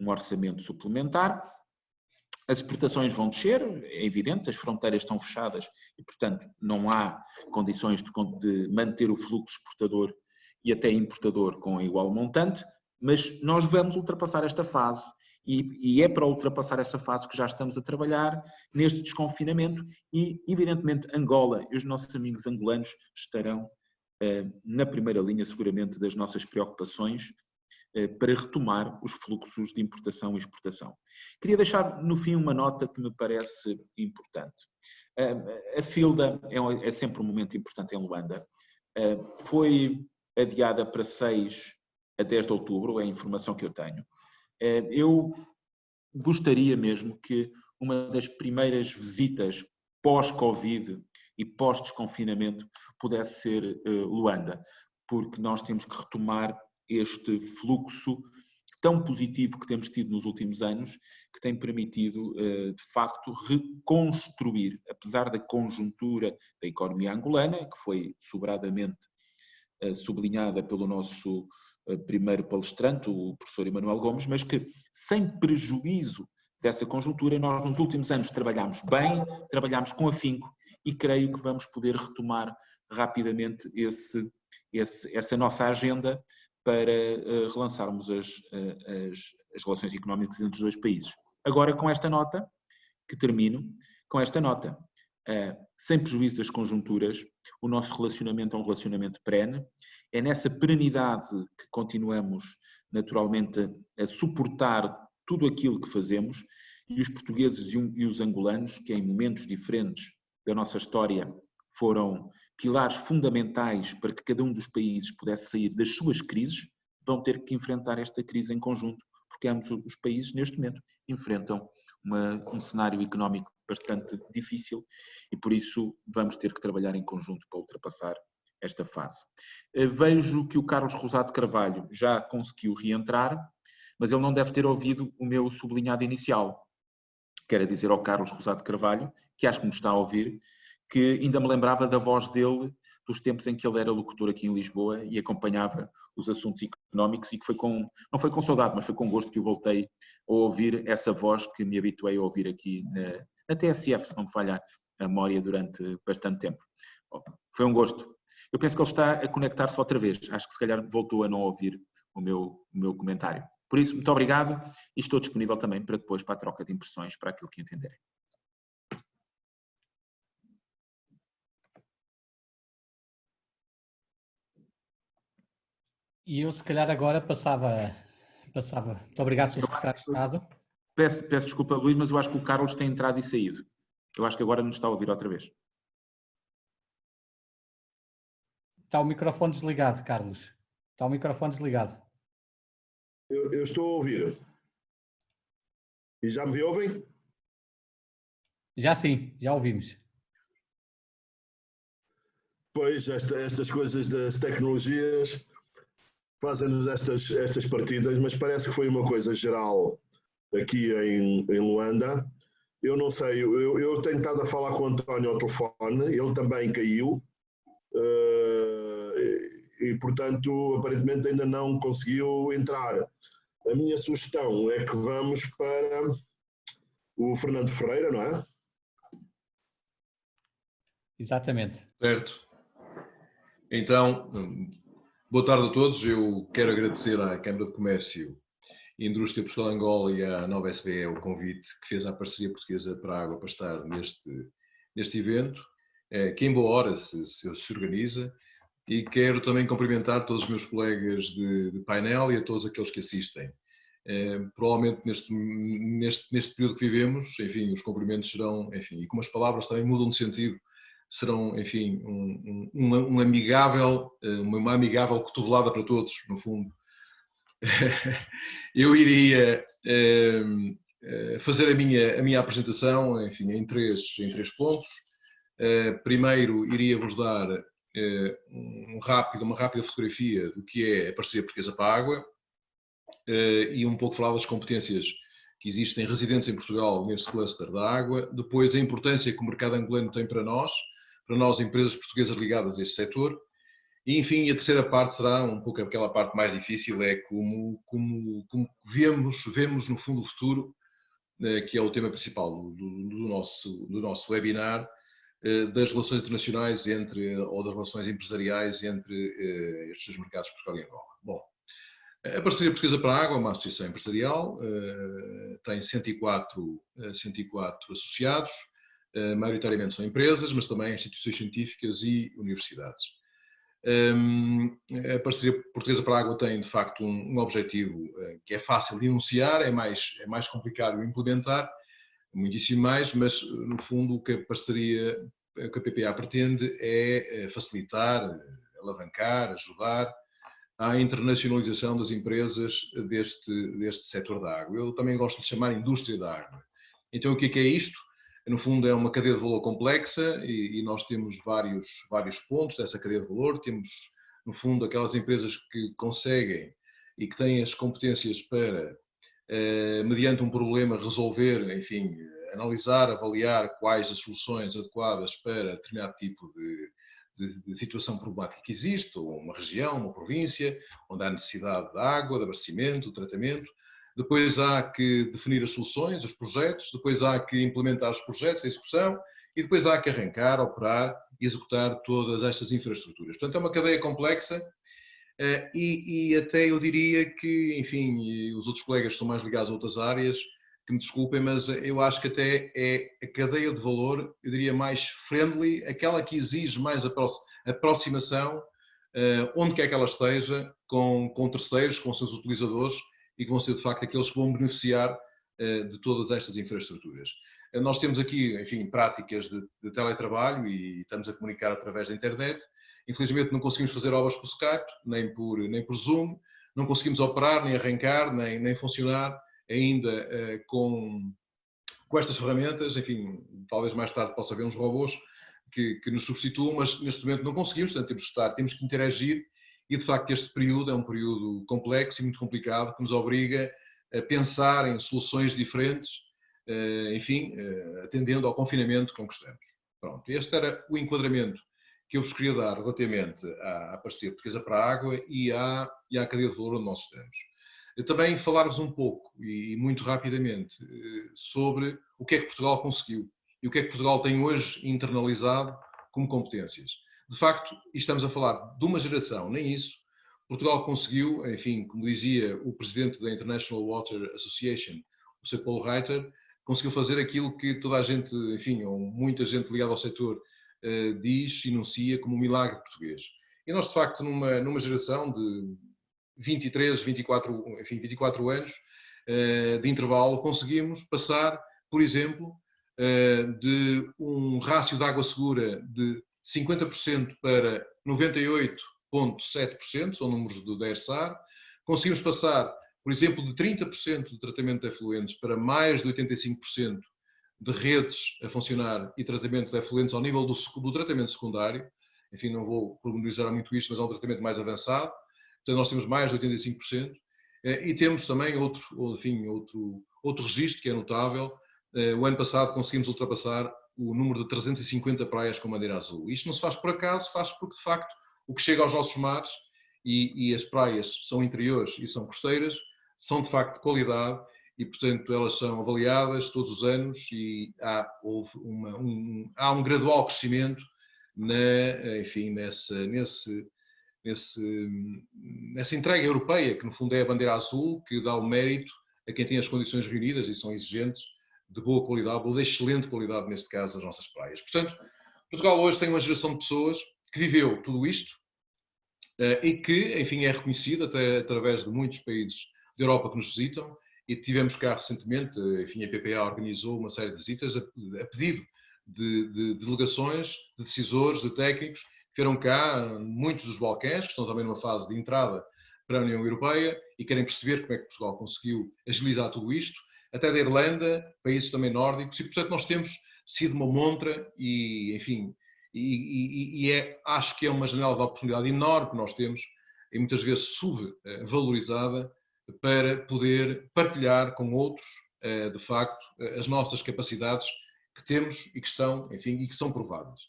orçamento suplementar. As exportações vão descer, é evidente, as fronteiras estão fechadas e, portanto, não há condições de manter o fluxo exportador e até importador com igual montante, mas nós vamos ultrapassar esta fase e é para ultrapassar essa fase que já estamos a trabalhar neste desconfinamento e, evidentemente, Angola e os nossos amigos angolanos estarão na primeira linha, seguramente, das nossas preocupações para retomar os fluxos de importação e exportação. Queria deixar, no fim, uma nota que me parece importante. A FILDA é sempre um momento importante em Luanda. Foi adiada para 6 a 10 de outubro, é a informação que eu tenho. Eu gostaria mesmo que uma das primeiras visitas pós-Covid e pós-desconfinamento pudesse ser Luanda, porque nós temos que retomar este fluxo tão positivo que temos tido nos últimos anos, que tem permitido, de facto, reconstruir, apesar da conjuntura da economia angolana, que foi sobradamente sublinhada pelo nosso primeiro palestrante, o professor Emanuel Gomes, mas que, sem prejuízo dessa conjuntura, nós nos últimos anos trabalhámos bem, trabalhámos com afinco e creio que vamos poder retomar rapidamente essa nossa agenda para relançarmos as relações económicas entre os dois países. Agora, com esta nota, que termino, com esta nota, sem prejuízo das conjunturas, o nosso relacionamento é um relacionamento perene, é nessa perenidade que continuamos naturalmente a suportar tudo aquilo que fazemos e os portugueses e os angolanos, que em momentos diferentes da nossa história foram pilares fundamentais para que cada um dos países pudesse sair das suas crises, vão ter que enfrentar esta crise em conjunto, porque ambos os países neste momento enfrentam um cenário económico bastante difícil e por isso vamos ter que trabalhar em conjunto para ultrapassar esta fase. Vejo que o Carlos Rosado Carvalho já conseguiu reentrar, mas ele não deve ter ouvido o meu sublinhado inicial. Quero dizer ao Carlos Rosado Carvalho, que acho que me está a ouvir, que ainda me lembrava da voz dele dos tempos em que ele era locutor aqui em Lisboa e acompanhava os assuntos económicos e que não foi com saudade, mas foi com gosto que eu voltei a ouvir essa voz que me habituei a ouvir aqui na TSF, se não me falha a memória, durante bastante tempo. Foi um gosto. Eu penso que ele está a conectar-se outra vez. Acho que se calhar voltou a não ouvir o meu comentário. Por isso, muito obrigado e estou disponível também para depois para a troca de impressões para aquilo que entenderem. E eu, se calhar, agora passava. Muito obrigado, Sr. Secretário de Estado. Peço desculpa, Luís, mas eu acho que o Carlos tem entrado e saído. Eu acho que agora nos está a ouvir outra vez. Está o microfone desligado, Carlos. Está o microfone desligado. Eu estou a ouvir. E já me ouvem? Já sim, já ouvimos. Pois, estas coisas das tecnologias fazem-nos estas partidas, mas parece que foi uma coisa geral aqui em Luanda. Eu não sei, eu tenho estado a falar com o António ao telefone, ele também caiu e, portanto, aparentemente ainda não conseguiu entrar. A minha sugestão é que vamos para o Fernando Ferreira, não é? Exatamente. Certo. Então, boa tarde a todos. Eu quero agradecer à Câmara de Comércio e Indústria Portugal Angola e à Nova SBE o convite que fez à parceria portuguesa para a água para estar neste evento, que em boa hora se organiza, e quero também cumprimentar todos os meus colegas de painel e a todos aqueles que assistem. Provavelmente neste período que vivemos, enfim, os cumprimentos serão, enfim, e como as palavras também mudam de sentido, serão, enfim, uma amigável cotovelada para todos, no fundo. Eu iria fazer a minha apresentação, enfim, em três pontos. Primeiro, iria-vos dar uma rápida fotografia do que é a Parceria Portuguesa para a Água e um pouco falar das competências que existem residentes em Portugal neste cluster da água. Depois, a importância que o mercado angolano tem para nós, empresas portuguesas ligadas a este setor. E, enfim, a terceira parte será um pouco aquela parte mais difícil, é como vemos no fundo o futuro, que é o tema principal do nosso webinar, das relações internacionais ou das relações empresariais entre estes dois mercados, Portugal e Angola. Bom, a Parceria Portuguesa para a Água é uma associação empresarial, tem 104 associados, maioritariamente são empresas, mas também instituições científicas e universidades. A Parceria Portuguesa para a Água tem, de facto, um objetivo que é fácil de enunciar, é mais complicado de implementar, muitíssimo mais, mas, no fundo, o que a PPA pretende é facilitar, alavancar, ajudar à internacionalização das empresas deste setor da água. Eu também gosto de chamar indústria da água. Então, o que é isto? No fundo, é uma cadeia de valor complexa e nós temos vários pontos dessa cadeia de valor. Temos, no fundo, aquelas empresas que conseguem e que têm as competências para, mediante um problema, resolver, enfim, analisar, avaliar quais as soluções adequadas para determinado tipo de situação problemática que existe, ou uma região, uma província, onde há necessidade de água, de abastecimento, de tratamento. Depois há que definir as soluções, os projetos, depois há que implementar os projetos, a execução, e depois há que arrancar, operar e executar todas estas infraestruturas. Portanto, é uma cadeia complexa e até eu diria que, enfim, os outros colegas estão mais ligados a outras áreas, que me desculpem, mas eu acho que até é a cadeia de valor, eu diria, mais friendly, aquela que exige mais aproximação, onde quer que ela esteja, com terceiros, com seus utilizadores, e que vão ser, de facto, aqueles que vão beneficiar de todas estas infraestruturas. Nós temos aqui, enfim, práticas de teletrabalho e estamos a comunicar através da internet. Infelizmente não conseguimos fazer aulas por Skype, nem por Zoom, não conseguimos operar, nem arrancar, nem funcionar ainda com estas ferramentas. Enfim, talvez mais tarde possa haver uns robôs que nos substituam, mas neste momento não conseguimos, portanto temos que interagir. E, de facto, este período é um período complexo e muito complicado, que nos obriga a pensar em soluções diferentes, enfim, atendendo ao confinamento com que estamos. Pronto, este era o enquadramento que eu vos queria dar relativamente à Parceria Portuguesa para a Água e à cadeia de valor onde nós estamos. Também falar-vos um pouco, e muito rapidamente, sobre o que é que Portugal conseguiu e o que é que Portugal tem hoje internalizado como competências. De facto, estamos a falar de uma geração, nem isso. Portugal conseguiu, enfim, como dizia o presidente da International Water Association, o Sr. Paulo Reiter, conseguiu fazer aquilo que toda a gente, enfim, ou muita gente ligada ao setor, diz, enuncia como um milagre português. E nós, de facto, numa geração de 23, 24 anos de intervalo, conseguimos passar, por exemplo, de um rácio de água segura de 50% para 98,7%, são números do DERSAR. Conseguimos passar, por exemplo, de 30% de tratamento de efluentes para mais de 85% de redes a funcionar e tratamento de efluentes ao nível do tratamento secundário. Enfim, não vou pormenorizar muito isto, mas é um tratamento mais avançado. Portanto, nós temos mais de 85%. E temos também outro registro que é notável. O ano passado conseguimos ultrapassar o número de 350 praias com bandeira azul. Isto não se faz por acaso, faz porque, de facto, o que chega aos nossos mares, e as praias são interiores e são costeiras, são de facto de qualidade e, portanto, elas são avaliadas todos os anos e há um gradual crescimento nessa entrega europeia, que no fundo é a bandeira azul, que dá o mérito a quem tem as condições reunidas e são exigentes de boa qualidade ou de excelente qualidade, neste caso, as nossas praias. Portanto, Portugal hoje tem uma geração de pessoas que viveu tudo isto e que, enfim, é reconhecida até através de muitos países da Europa que nos visitam, e tivemos cá recentemente, enfim, a PPA organizou uma série de visitas a pedido de delegações, de decisores, de técnicos, que vieram cá, muitos dos Balcãs, que estão também numa fase de entrada para a União Europeia e querem perceber como é que Portugal conseguiu agilizar tudo isto, até da Irlanda, países também nórdicos, e portanto nós temos sido uma montra e, enfim, acho que é uma janela de oportunidade enorme que nós temos, e muitas vezes subvalorizada, para poder partilhar com outros, de facto, as nossas capacidades que temos e que estão, enfim, e que são provadas.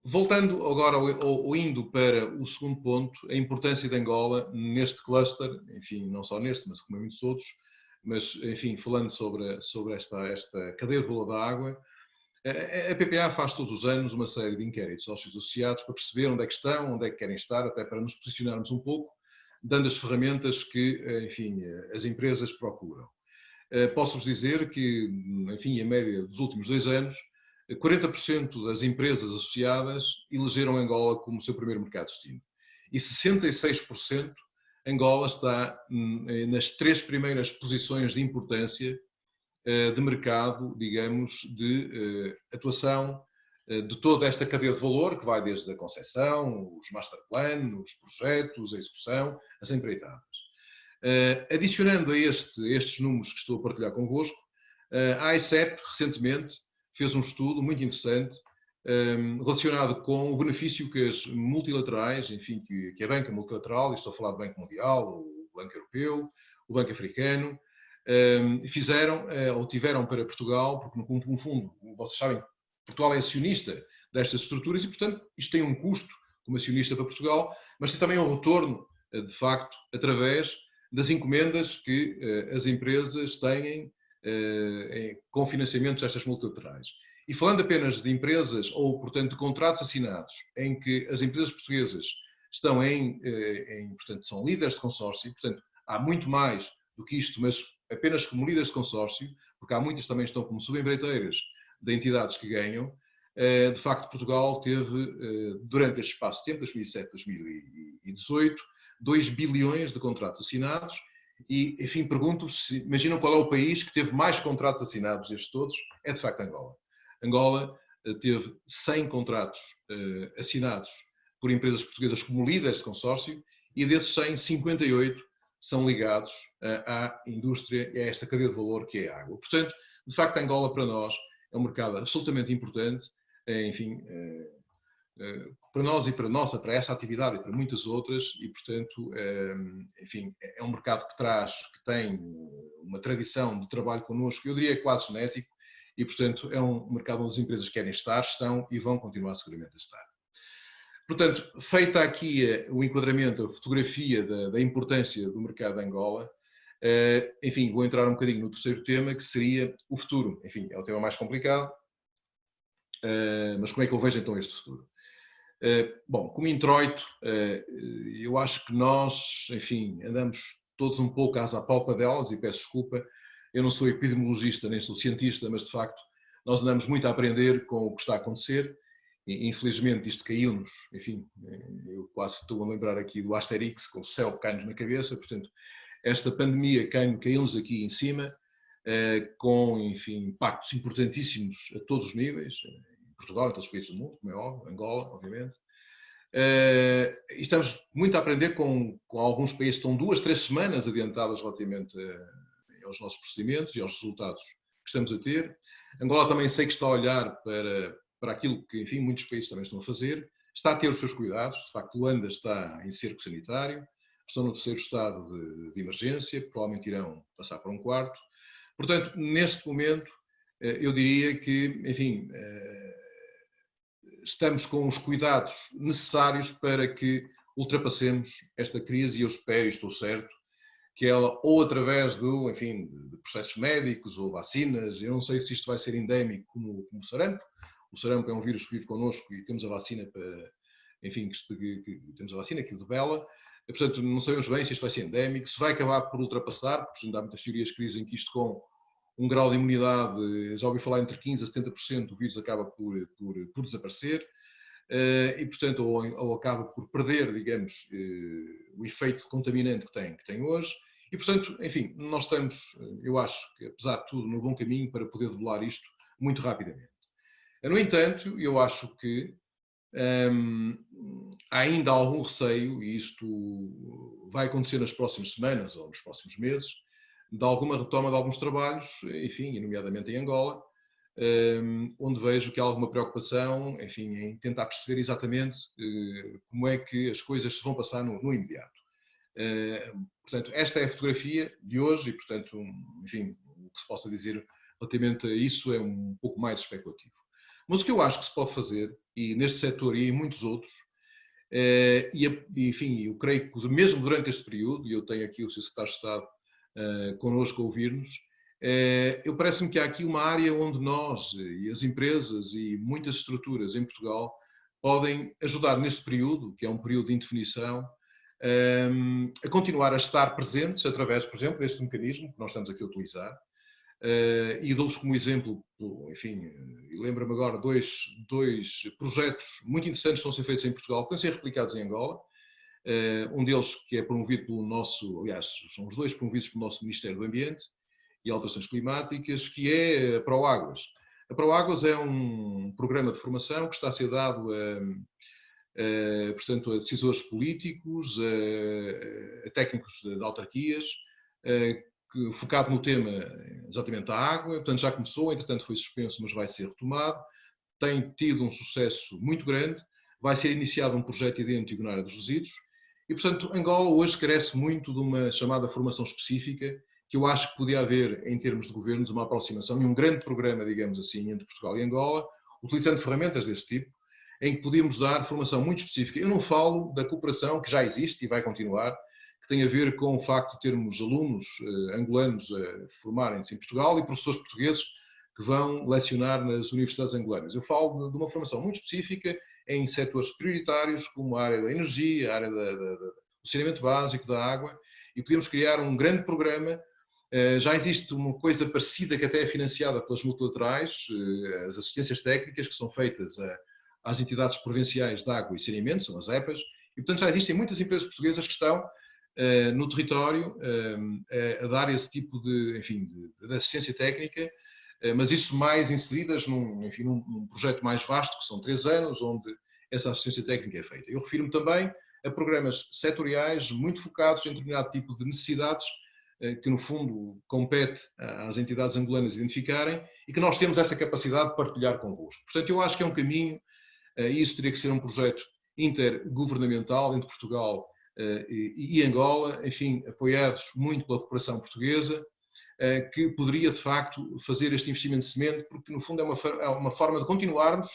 Voltando agora ou indo para o segundo ponto, a importância de Angola neste cluster, enfim, não só neste, mas como em muitos outros, mas, enfim, falando sobre esta cadeia de valor da água, a PPA faz todos os anos uma série de inquéritos aos seus associados para perceber onde é que estão, onde é que querem estar, até para nos posicionarmos um pouco, dando as ferramentas que, enfim, as empresas procuram. Posso-vos dizer que, enfim, a média dos últimos 2 anos, 40% das empresas associadas elegeram Angola como seu primeiro mercado de destino. E 66% Angola está nas 3 primeiras posições de importância de mercado, digamos, de atuação de toda esta cadeia de valor, que vai desde a concepção, os master plan, os projetos, a execução, as empreitadas. Adicionando a estes números que estou a partilhar convosco, a AICEP recentemente fez um estudo muito interessante relacionado com o benefício que as multilaterais, enfim, que a banca multilateral, e estou a falar do Banco Mundial, o Banco Europeu, o Banco Africano, fizeram ou tiveram para Portugal, porque no fundo, vocês sabem, Portugal é acionista destas estruturas e, portanto, isto tem um custo como acionista para Portugal, mas tem também um retorno, de facto, através das encomendas que as empresas têm com financiamentos destas multilaterais. E falando apenas de empresas ou, portanto, de contratos assinados em que as empresas portuguesas estão portanto, são líderes de consórcio, portanto, há muito mais do que isto, mas apenas como líderes de consórcio, porque há muitas também estão como subempreiteiras de entidades que ganham. De facto, Portugal teve, durante este espaço de tempo, 2007, 2018, 2 bilhões de contratos assinados e, enfim, pergunto-vos se imaginam qual é o país que teve mais contratos assinados destes todos. É, de facto, Angola. Angola teve 100 contratos assinados por empresas portuguesas como líderes de consórcio e desses 100, 58 são ligados à indústria e a esta cadeia de valor que é a água. Portanto, de facto, Angola para nós é um mercado absolutamente importante, enfim, para nós e para esta atividade e para muitas outras, e portanto, enfim, é um mercado que tem uma tradição de trabalho connosco, eu diria quase genético, e portanto é um mercado onde as empresas querem estar, estão e vão continuar seguramente a estar. Portanto, feita aqui o enquadramento, a fotografia da importância do mercado de Angola, enfim, vou entrar um bocadinho no terceiro tema, que seria o futuro. Enfim, é o tema mais complicado, mas como é que eu vejo então este futuro? Bom, como introito, eu acho que nós, enfim, andamos todos um pouco às apalpadelas, e peço desculpa, eu não sou epidemiologista nem sou cientista, mas de facto nós andamos muito a aprender com o que está a acontecer. E, infelizmente isto caiu-nos, enfim, eu quase estou a lembrar aqui do Asterix, com o céu cai-nos na cabeça, portanto, esta pandemia caiu-nos aqui em cima, com, enfim, impactos importantíssimos a todos os níveis, em Portugal, em todos os países do mundo, como é óbvio, Angola, obviamente. E estamos muito a aprender com alguns países que estão 2, 3 semanas adiantadas relativamente aos nossos procedimentos e aos resultados que estamos a ter. Angola também sei que está a olhar para aquilo que, enfim, muitos países também estão a fazer, está a ter os seus cuidados, de facto, Luanda está em cerco sanitário, estão no 3º estado de emergência, provavelmente irão passar para um 4º. Portanto, neste momento, eu diria que, enfim, estamos com os cuidados necessários para que ultrapassemos esta crise, e eu espero, e estou certo, que ela, ou através enfim, de processos médicos ou vacinas, eu não sei se isto vai ser endémico como o sarampo. O sarampo é um vírus que vive connosco e temos a vacina para, enfim, temos a vacina que o debela. Portanto, não sabemos bem se isto vai ser endémico, se vai acabar por ultrapassar, porque há muitas teorias que dizem que isto com um grau de imunidade, já ouvi falar entre 15% a 70%, o vírus acaba por desaparecer. E, portanto, ou acaba por perder, digamos, o efeito contaminante que tem hoje. E, portanto, enfim, nós estamos, eu acho que, apesar de tudo, no bom caminho para poder debelar isto muito rapidamente. No entanto, eu acho que há ainda algum receio, e isto vai acontecer nas próximas semanas ou nos próximos meses, de alguma retoma de alguns trabalhos, enfim, nomeadamente em Angola, onde vejo que há alguma preocupação, enfim, em tentar perceber exatamente como é que as coisas se vão passar no imediato. Portanto, esta é a fotografia de hoje e, portanto, enfim, o que se possa dizer relativamente a isso é um pouco mais especulativo. Mas o que eu acho que se pode fazer, e neste setor e em muitos outros, enfim, eu creio que mesmo durante este período, e eu tenho aqui o Sr. Secretário de Estado connosco a ouvir-nos, eu parece-me que há aqui uma área onde nós e as empresas e muitas estruturas em Portugal podem ajudar neste período, que é um período de indefinição, a continuar a estar presentes através, por exemplo, deste mecanismo que nós estamos aqui a utilizar. E dou-vos como exemplo, enfim, lembro-me agora dois projetos muito interessantes que estão a ser feitos em Portugal, que estão a ser replicados em Angola. Um deles que é promovido pelo nosso, aliás, são os dois promovidos pelo nosso Ministério do Ambiente e Alterações Climáticas, que é a ProAguas. A ProAguas é um programa de formação que está a ser dado portanto, a decisores políticos, a técnicos de autarquias, focado no tema exatamente da água. Portanto, já começou, entretanto foi suspenso, mas vai ser retomado. Tem tido um sucesso muito grande. Vai ser iniciado um projeto idêntico na área dos resíduos. E, portanto, Angola hoje carece muito de uma chamada formação específica, que eu acho que podia haver, em termos de governos, uma aproximação e um grande programa, digamos assim, entre Portugal e Angola, utilizando ferramentas deste tipo, em que podíamos dar formação muito específica. Eu não falo da cooperação que já existe e vai continuar, que tem a ver com o facto de termos alunos angolanos a formarem-se em Portugal e professores portugueses que vão lecionar nas universidades angolanas. Eu falo de uma formação muito específica em setores prioritários, como a área da energia, a área do saneamento básico, da água, e podíamos criar um grande programa. Já existe uma coisa parecida que até é financiada pelas multilaterais, as assistências técnicas que são feitas às entidades provinciais de água e saneamento, são as EPAs, e portanto já existem muitas empresas portuguesas que estão no território a dar esse tipo de assistência técnica, mas isso mais inseridas num projeto mais vasto, que são 3 anos, onde essa assistência técnica é feita. Eu refiro-me também a programas setoriais muito focados em determinado tipo de necessidades que, no fundo, compete às entidades angolanas identificarem e que nós temos essa capacidade de partilhar convosco. Portanto, eu acho que é um caminho, e isso teria que ser um projeto intergovernamental entre Portugal e Angola, enfim, apoiados muito pela cooperação portuguesa, que poderia, de facto, fazer este investimento de semente, porque, no fundo, é uma forma de continuarmos,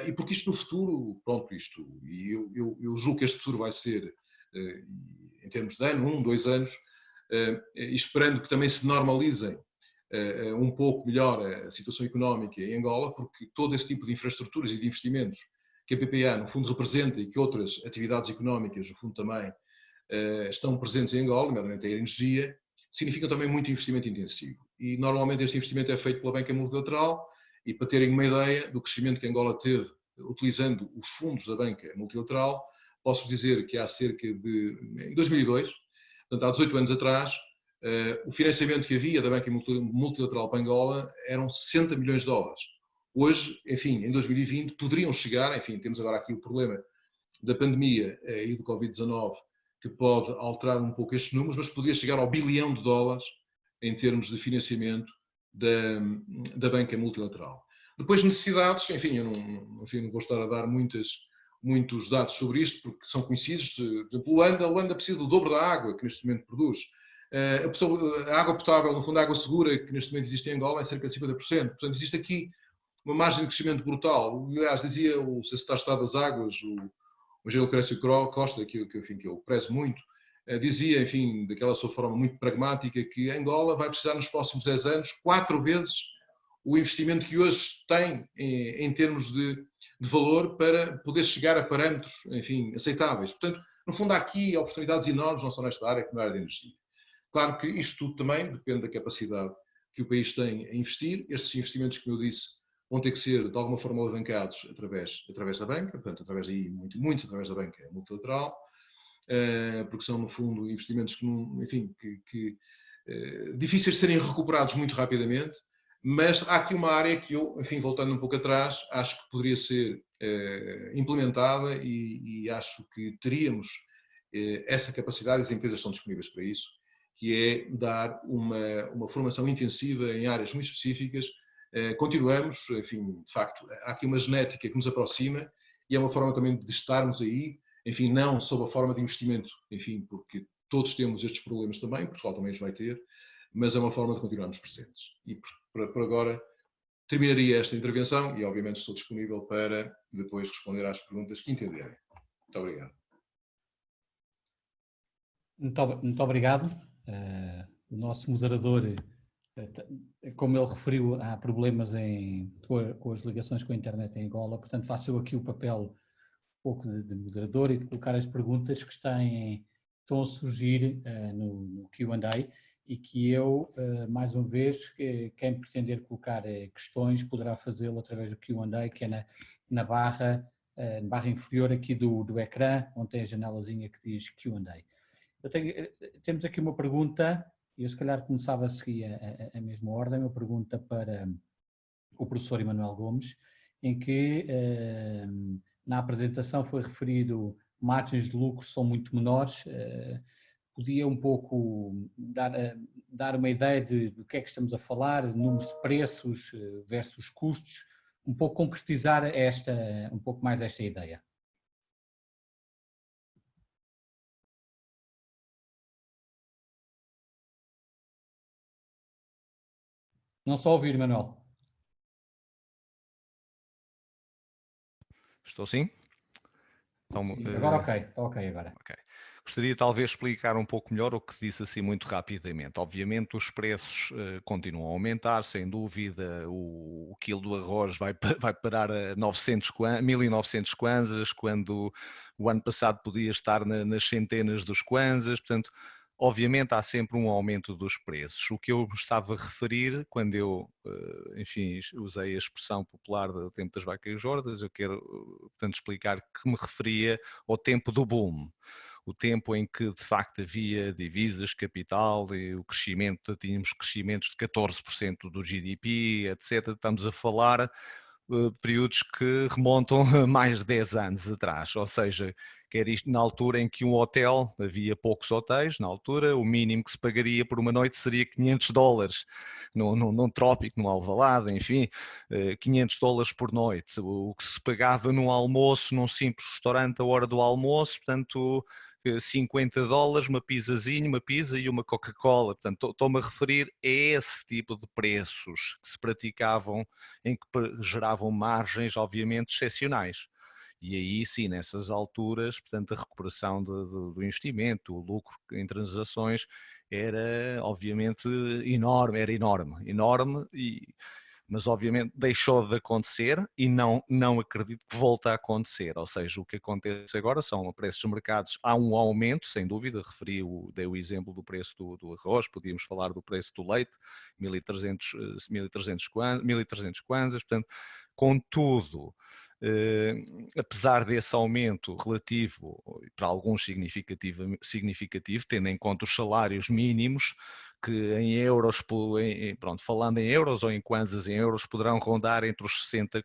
e porque isto no futuro, pronto, e eu julgo que este futuro vai ser, em termos de ano, 1, 2 anos, e esperando que também se normalizem um pouco melhor a situação económica em Angola, porque todo esse tipo de infraestruturas e de investimentos que a PPA, no fundo, representa e que outras atividades económicas, no fundo, também estão presentes em Angola, nomeadamente a energia, significam também muito investimento intensivo. E, normalmente, este investimento é feito pela banca multilateral e, para terem uma ideia do crescimento que Angola teve utilizando os fundos da banca multilateral, posso dizer que há cerca de, em 2002, portanto, há 18 anos atrás, o financiamento que havia da banca multilateral para Angola eram 60 milhões de dólares. Hoje, enfim, em 2020, poderiam chegar, enfim, temos agora aqui o problema da pandemia e do Covid-19, que pode alterar um pouco estes números, mas poderia chegar ao $1 bilhão em termos de financiamento da banca multilateral. Depois, necessidades, enfim, eu não vou estar a dar muitos dados sobre isto, porque são conhecidos. Por exemplo, a Luanda precisa do dobro da água que neste momento produz. A água potável, no fundo, a água segura que neste momento existe em Angola é cerca de 50%. Portanto, existe aqui uma margem de crescimento brutal. Aliás, dizia o Secretário de Estado das Águas, o Engenheiro Crescio Costa, que eu prezo muito, dizia, enfim, daquela sua forma muito pragmática, que Angola vai precisar nos próximos 10 anos 4 vezes o investimento que hoje tem em termos de valor para poder chegar a parâmetros, enfim, aceitáveis. Portanto, no fundo, há aqui oportunidades enormes, não só nesta área como na área da energia. Claro que isto tudo também depende da capacidade que o país tem a investir. Estes investimentos, como eu disse, vão ter que ser de alguma forma alavancados através da banca, portanto, muito através da banca multilateral, porque são, no fundo, investimentos que, enfim, difíceis de serem recuperados muito rapidamente, mas há aqui uma área que eu, enfim, voltando um pouco atrás, acho que poderia ser implementada e acho que teríamos essa capacidade, as empresas estão disponíveis para isso, que é dar uma formação intensiva em áreas muito específicas. Continuamos, enfim, de facto, há aqui uma genética que nos aproxima e é uma forma também de estarmos aí, enfim, não sob a forma de investimento, enfim, porque todos temos estes problemas também, Portugal também os vai ter, mas é uma forma de continuarmos presentes. E por agora terminaria esta intervenção e obviamente estou disponível para depois responder às perguntas que entenderem. Muito obrigado. Muito obrigado. O nosso moderador, como ele referiu, há problemas com as ligações com a internet em Angola, portanto faço eu aqui o papel um pouco de moderador e de colocar as perguntas que estão a surgir no Q&A e que eu, mais uma vez, quem pretender colocar questões poderá fazê-lo através do Q&A, que é na barra inferior aqui do ecrã, onde tem a janelazinha que diz Q&A. Temos aqui uma pergunta, eu se calhar começava a seguir a mesma ordem, uma pergunta para o professor Emanuel Gomes, em que na apresentação foi referido margens de lucro são muito menores. Podia um pouco dar uma ideia do que é que estamos a falar, números de preços versus custos, um pouco concretizar um pouco mais esta ideia. Não só ouvir, Manuel. Estou sim? Então, sim, agora ok, está ok agora. Okay. Gostaria talvez explicar um pouco melhor o que disse assim muito rapidamente. Obviamente os preços continuam a aumentar, sem dúvida o quilo do arroz vai parar a 1900 kwanzas, quando o ano passado podia estar nas centenas dos kwanzas, portanto, obviamente há sempre um aumento dos preços. O que eu estava a referir, quando eu, enfim, usei a expressão popular do tempo das vacas gordas, eu quero, portanto, explicar que me referia ao tempo do boom. O tempo em que de facto havia divisas, capital e o crescimento, tínhamos crescimentos de 14% do GDP, etc. Estamos a falar períodos que remontam a mais de 10 anos atrás, ou seja, quer isto na altura em que um hotel, havia poucos hotéis, na altura o mínimo que se pagaria por uma noite seria $500, num trópico, num Alvalade, enfim, $500 por noite, o que se pagava num almoço, num simples restaurante a hora do almoço, portanto $50, uma pizzazinha, uma pizza e uma Coca-Cola. Portanto, estou-me a referir a esse tipo de preços que se praticavam, em que geravam margens, obviamente, excepcionais. E aí sim, nessas alturas, portanto, a recuperação do investimento, o lucro em transações era, obviamente, enorme, mas obviamente deixou de acontecer e não acredito que volte a acontecer, ou seja, o que acontece agora são preços de mercados, há um aumento, sem dúvida, dei o exemplo do preço do arroz, podíamos falar do preço do leite, 1.300 kwanzas, portanto, contudo, apesar desse aumento relativo, para alguns significativo, tendo em conta os salários mínimos, que em euros, pronto, falando em euros ou em kwanzas em euros, poderão rondar entre os 60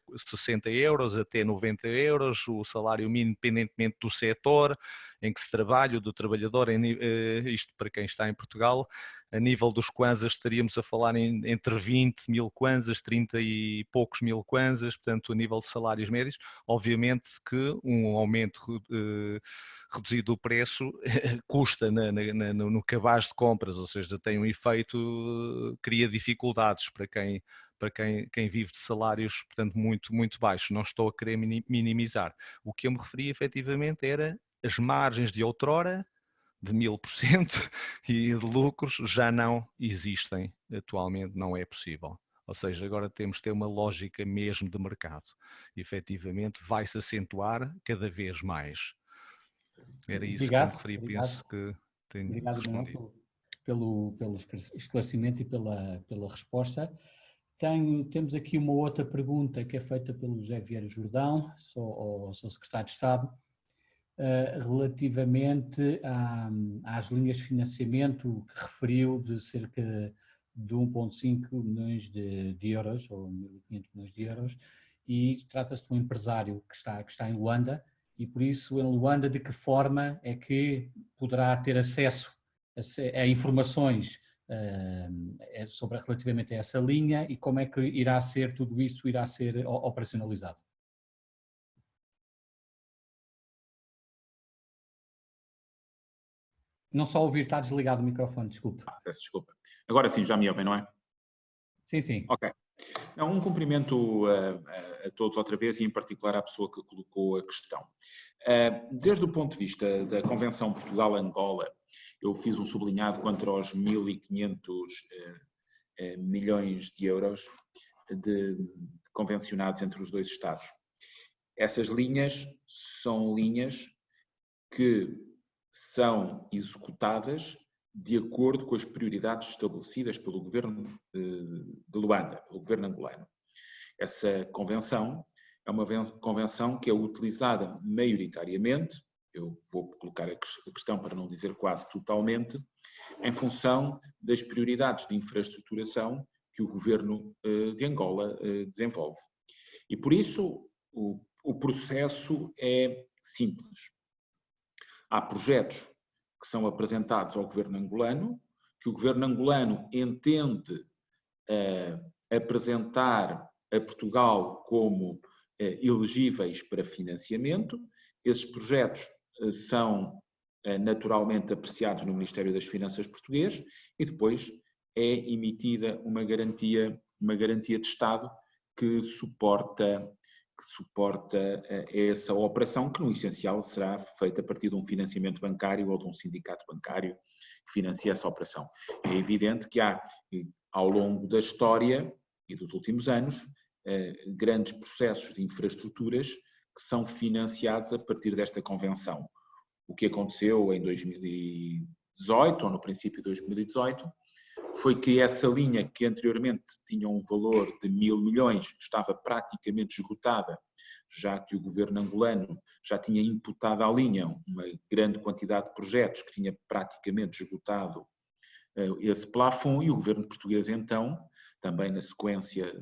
euros até 90 euros, o salário mínimo, independentemente do setor em que se trabalha, do trabalhador, isto para quem está em Portugal, a nível dos kwanzas estaríamos a falar entre 20 mil kwanzas, 30 e poucos mil kwanzas, portanto a nível de salários médios, obviamente que um aumento reduzido do preço custa no cabaz de compras, ou seja, tem um efeito, cria dificuldades para quem vive de salários, portanto, muito, muito baixos. Não estou a querer minimizar. O que eu me referia efetivamente era as margens de outrora, de 1000% e de lucros já não existem atualmente, não é possível. Ou seja, agora temos de ter uma lógica mesmo de mercado. E, efetivamente, vai-se acentuar cada vez mais. Era isso que eu me referi, penso que tenho respondido. pelo esclarecimento e pela resposta. Temos aqui uma outra pergunta que é feita pelo José Vieira Jordão, ao Sr. Secretário de Estado, relativamente às linhas de financiamento que referiu de cerca de 1,5 milhões de euros, ou 1.500 milhões de euros, e trata-se de um empresário que está em Luanda, e por isso em Luanda de que forma é que poderá ter acesso a informações relativamente a essa linha e como é que tudo isso irá ser operacionalizado? Não só ouvir, está desligado o microfone, desculpe. Peço desculpa. Agora sim, já me ouvem, não é? Sim, sim. Ok. Um cumprimento a todos outra vez e em particular à pessoa que colocou a questão. Desde o ponto de vista da Convenção Portugal-Angola, eu fiz um sublinhado quanto aos 1.500 milhões de euros convencionados entre os dois Estados. Essas linhas são linhas que são executadas de acordo com as prioridades estabelecidas pelo governo de Luanda, pelo governo angolano. Essa convenção é uma convenção que é utilizada maioritariamente, eu vou colocar a questão para não dizer quase totalmente, em função das prioridades de infraestruturação que o governo de Angola desenvolve. E por isso o processo é simples. Há projetos que são apresentados ao governo angolano, que o governo angolano entende apresentar a Portugal como elegíveis para financiamento. Esses projetos são naturalmente apreciados no Ministério das Finanças português e depois é emitida uma garantia de Estado que suporta essa operação, que no essencial será feita a partir de um financiamento bancário ou de um sindicato bancário que financia essa operação. É evidente que há, ao longo da história e dos últimos anos, grandes processos de infraestruturas que são financiados a partir desta convenção. O que aconteceu em 2018, ou no princípio de 2018, foi que essa linha, que anteriormente tinha um valor de 1.000 milhões, estava praticamente esgotada, já que o governo angolano já tinha imputado à linha uma grande quantidade de projetos que tinha praticamente esgotado esse plafond, e o governo português então, também na sequência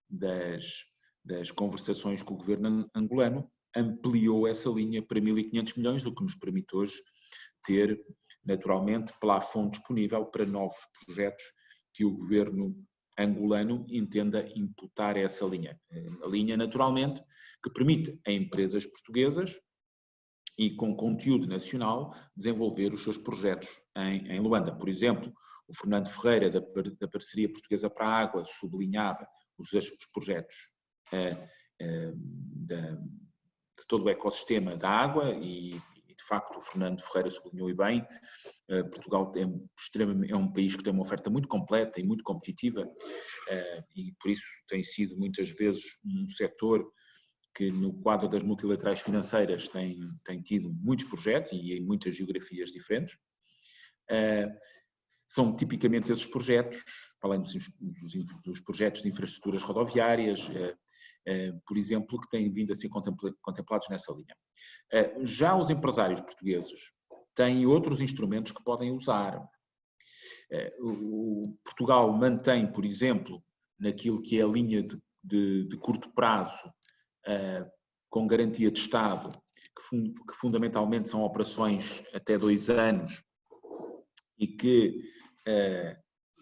das conversações com o governo angolano, ampliou essa linha para 1.500 milhões, o que nos permite hoje ter naturalmente plafond disponível para novos projetos que o governo angolano entenda imputar a essa linha. A linha, naturalmente, que permite a empresas portuguesas e com conteúdo nacional desenvolver os seus projetos em Luanda. Por exemplo, o Fernando Ferreira, da Parceria Portuguesa para a Água, sublinhava os projetos de todo o ecossistema da água e de facto, o Fernando Ferreira sublinhou e bem, Portugal é um país que tem uma oferta muito completa e muito competitiva e por isso tem sido muitas vezes um setor que no quadro das multilaterais financeiras tem tido muitos projetos e em muitas geografias diferentes. São tipicamente esses projetos, além dos projetos de infraestruturas rodoviárias, por exemplo, que têm vindo a ser contemplados nessa linha. Já os empresários portugueses têm outros instrumentos que podem usar. Portugal mantém, por exemplo, naquilo que é a linha de curto prazo, com garantia de Estado, que fundamentalmente são operações até 2 anos e que,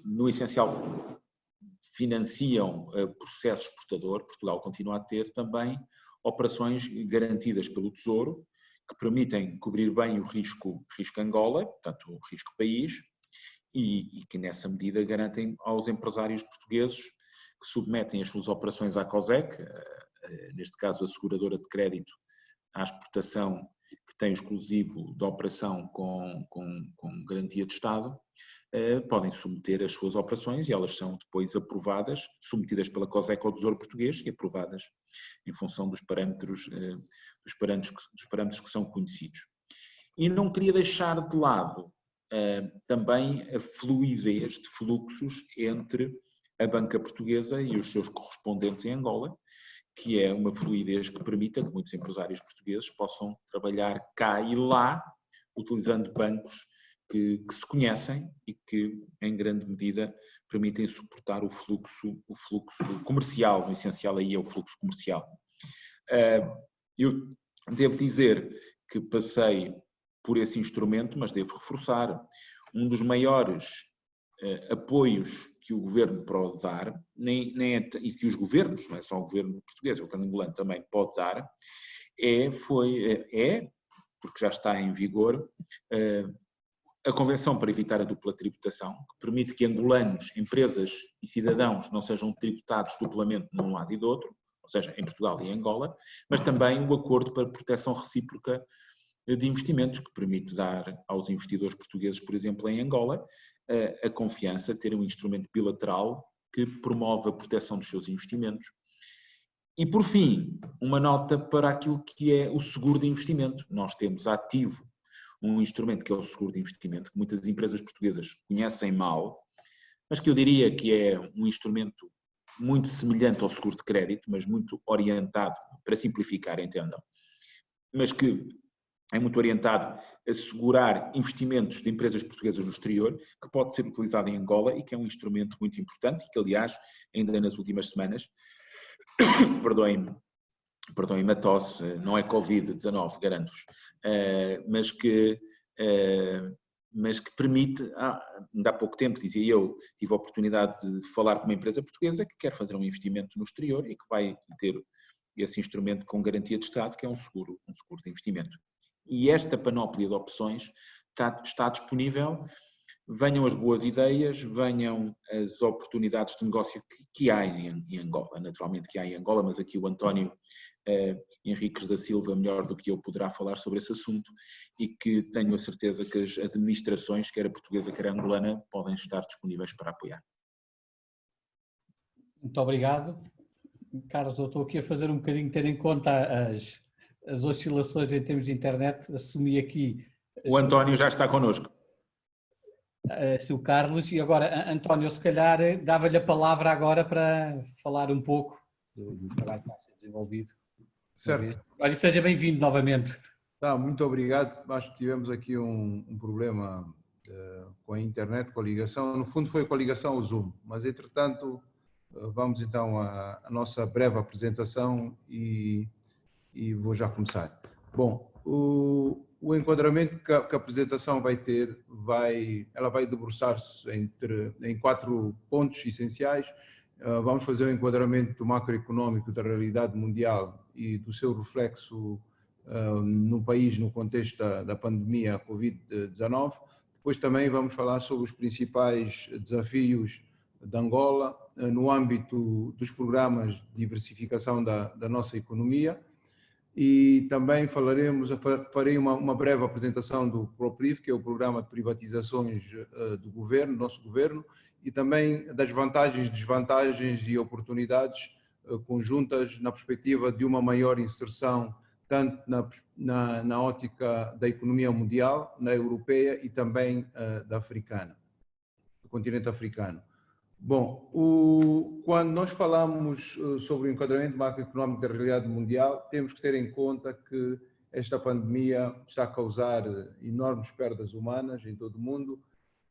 no essencial, financiam processo exportador. Portugal continua a ter também operações garantidas pelo Tesouro, que permitem cobrir bem o risco Angola, portanto o risco país, e que nessa medida garantem aos empresários portugueses que submetem as suas operações à COSEC, neste caso a seguradora de crédito à exportação, que tem o exclusivo da operação com garantia de Estado, podem submeter as suas operações e elas são depois aprovadas, submetidas pela COSEC ao Tesouro Português e aprovadas em função dos parâmetros que são conhecidos. E não queria deixar de lado também a fluidez de fluxos entre a banca portuguesa e os seus correspondentes em Angola, que é uma fluidez que permita que muitos empresários portugueses possam trabalhar cá e lá, utilizando bancos que se conhecem e que, em grande medida, permitem suportar o fluxo comercial. O essencial aí é o fluxo comercial. Eu devo dizer que passei por esse instrumento, mas devo reforçar, um dos maiores apoios que o governo pode dar, e que os governos, não é só o governo português, o governo angolano também pode dar, porque já está em vigor, a Convenção para evitar a dupla tributação, que permite que angolanos, empresas e cidadãos não sejam tributados duplamente num lado e do outro, ou seja, em Portugal e em Angola, mas também o Acordo para Proteção Recíproca de Investimentos, que permite dar aos investidores portugueses, por exemplo, em Angola, a confiança de ter um instrumento bilateral que promove a proteção dos seus investimentos. E, por fim, uma nota para aquilo que é o seguro de investimento. Nós temos ativo um instrumento que é o seguro de investimento, que muitas empresas portuguesas conhecem mal, mas que eu diria que é um instrumento muito semelhante ao seguro de crédito, mas muito orientado, para simplificar, entendam, mas que é muito orientado a segurar investimentos de empresas portuguesas no exterior, que pode ser utilizado em Angola e que é um instrumento muito importante e que, aliás, ainda nas últimas semanas, perdoem-me a tosse, não é Covid-19, garanto-vos, mas que permite, ainda há pouco tempo, dizia eu, tive a oportunidade de falar com uma empresa portuguesa que quer fazer um investimento no exterior e que vai ter esse instrumento com garantia de Estado, que é um seguro de investimento. E esta panóplia de opções está disponível. Venham as boas ideias, venham as oportunidades de negócio que há em Angola, naturalmente que há em Angola, mas aqui o António Henriques da Silva, melhor do que eu, poderá falar sobre esse assunto e que tenho a certeza que as administrações, quer a portuguesa, quer a angolana, podem estar disponíveis para apoiar. Muito obrigado. Carlos, eu estou aqui a fazer um bocadinho, ter em conta as oscilações em termos de internet, assumi aqui... O António já está connosco. O Carlos, e agora, António, se calhar dava-lhe a palavra agora para falar um pouco do trabalho que está a ser desenvolvido. Certo. Olha, seja bem-vindo novamente. Muito obrigado. Acho que tivemos aqui um problema com a internet, com a ligação. No fundo foi com a ligação ao Zoom, mas entretanto vamos então à nossa breve apresentação e vou já começar. Bom, o enquadramento que a apresentação vai ter, ela vai debruçar-se em 4 pontos essenciais. Vamos fazer um enquadramento macroeconómico da realidade mundial e do seu reflexo no país no contexto da pandemia Covid-19. Depois também vamos falar sobre os principais desafios de Angola no âmbito dos programas de diversificação da nossa economia. E também farei uma breve apresentação do PROPRIV, que é o Programa de Privatizações do Governo, nosso Governo, e também das vantagens, desvantagens e oportunidades conjuntas na perspectiva de uma maior inserção, tanto na ótica da economia mundial, na europeia e também da africana, do continente africano. Bom, quando nós falamos sobre o enquadramento macroeconómico da realidade mundial, temos que ter em conta que esta pandemia está a causar enormes perdas humanas em todo o mundo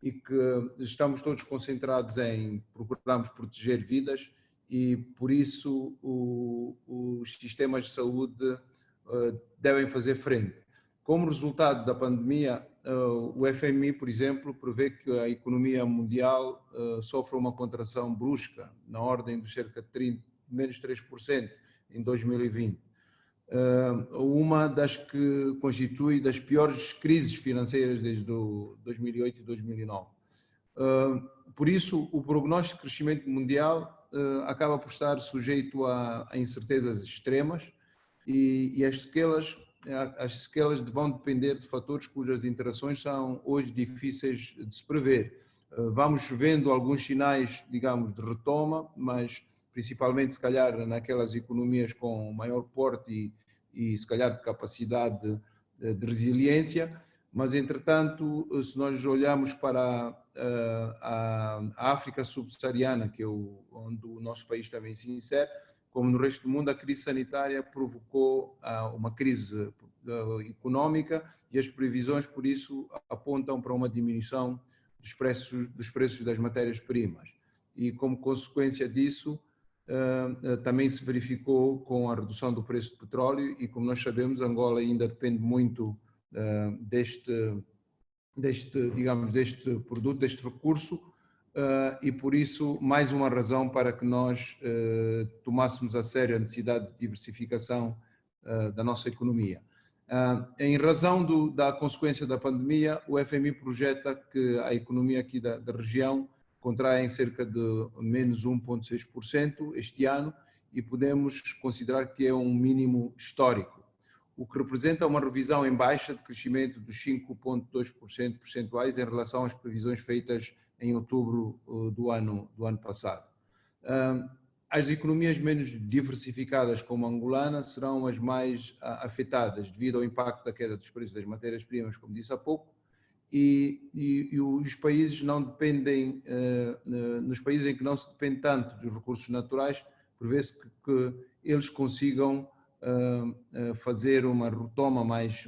e que estamos todos concentrados em procurarmos proteger vidas e, por isso, os sistemas de saúde devem fazer frente. Como resultado da pandemia, o FMI, por exemplo, prevê que a economia mundial sofra uma contração brusca, na ordem de cerca de menos 3% em 2020. Uma das que constitui das piores crises financeiras desde 2008 e 2009. Por isso, o prognóstico de crescimento mundial acaba por estar sujeito a incertezas extremas e as sequelas vão depender de fatores cujas interações são hoje difíceis de se prever. Vamos vendo alguns sinais, digamos, de retoma, mas principalmente, se calhar, naquelas economias com maior porte e se calhar, de capacidade de resiliência, Mas, entretanto, se nós olharmos para a África subsaariana, que é onde o nosso país também se insere, como no resto do mundo, a crise sanitária provocou uma crise económica e as previsões, por isso, apontam para uma diminuição dos preços das matérias-primas. E, como consequência disso, também se verificou com a redução do preço do petróleo e, como nós sabemos, Angola ainda depende muito deste produto, deste recurso, e por isso mais uma razão para que nós tomássemos a sério a necessidade de diversificação da nossa economia. Em razão da consequência da pandemia, o FMI projeta que a economia aqui da região contrai em cerca de menos 1,6% este ano e podemos considerar que é um mínimo histórico, o que representa uma revisão em baixa de crescimento dos 5,2% percentuais em relação às previsões feitas em outubro do ano passado. As economias menos diversificadas, como a angolana, serão as mais afetadas devido ao impacto da queda dos preços das matérias-primas, como disse há pouco, e os países não dependem, nos países em que não se depende tanto dos recursos naturais, prevê-se que eles consigam fazer uma retoma mais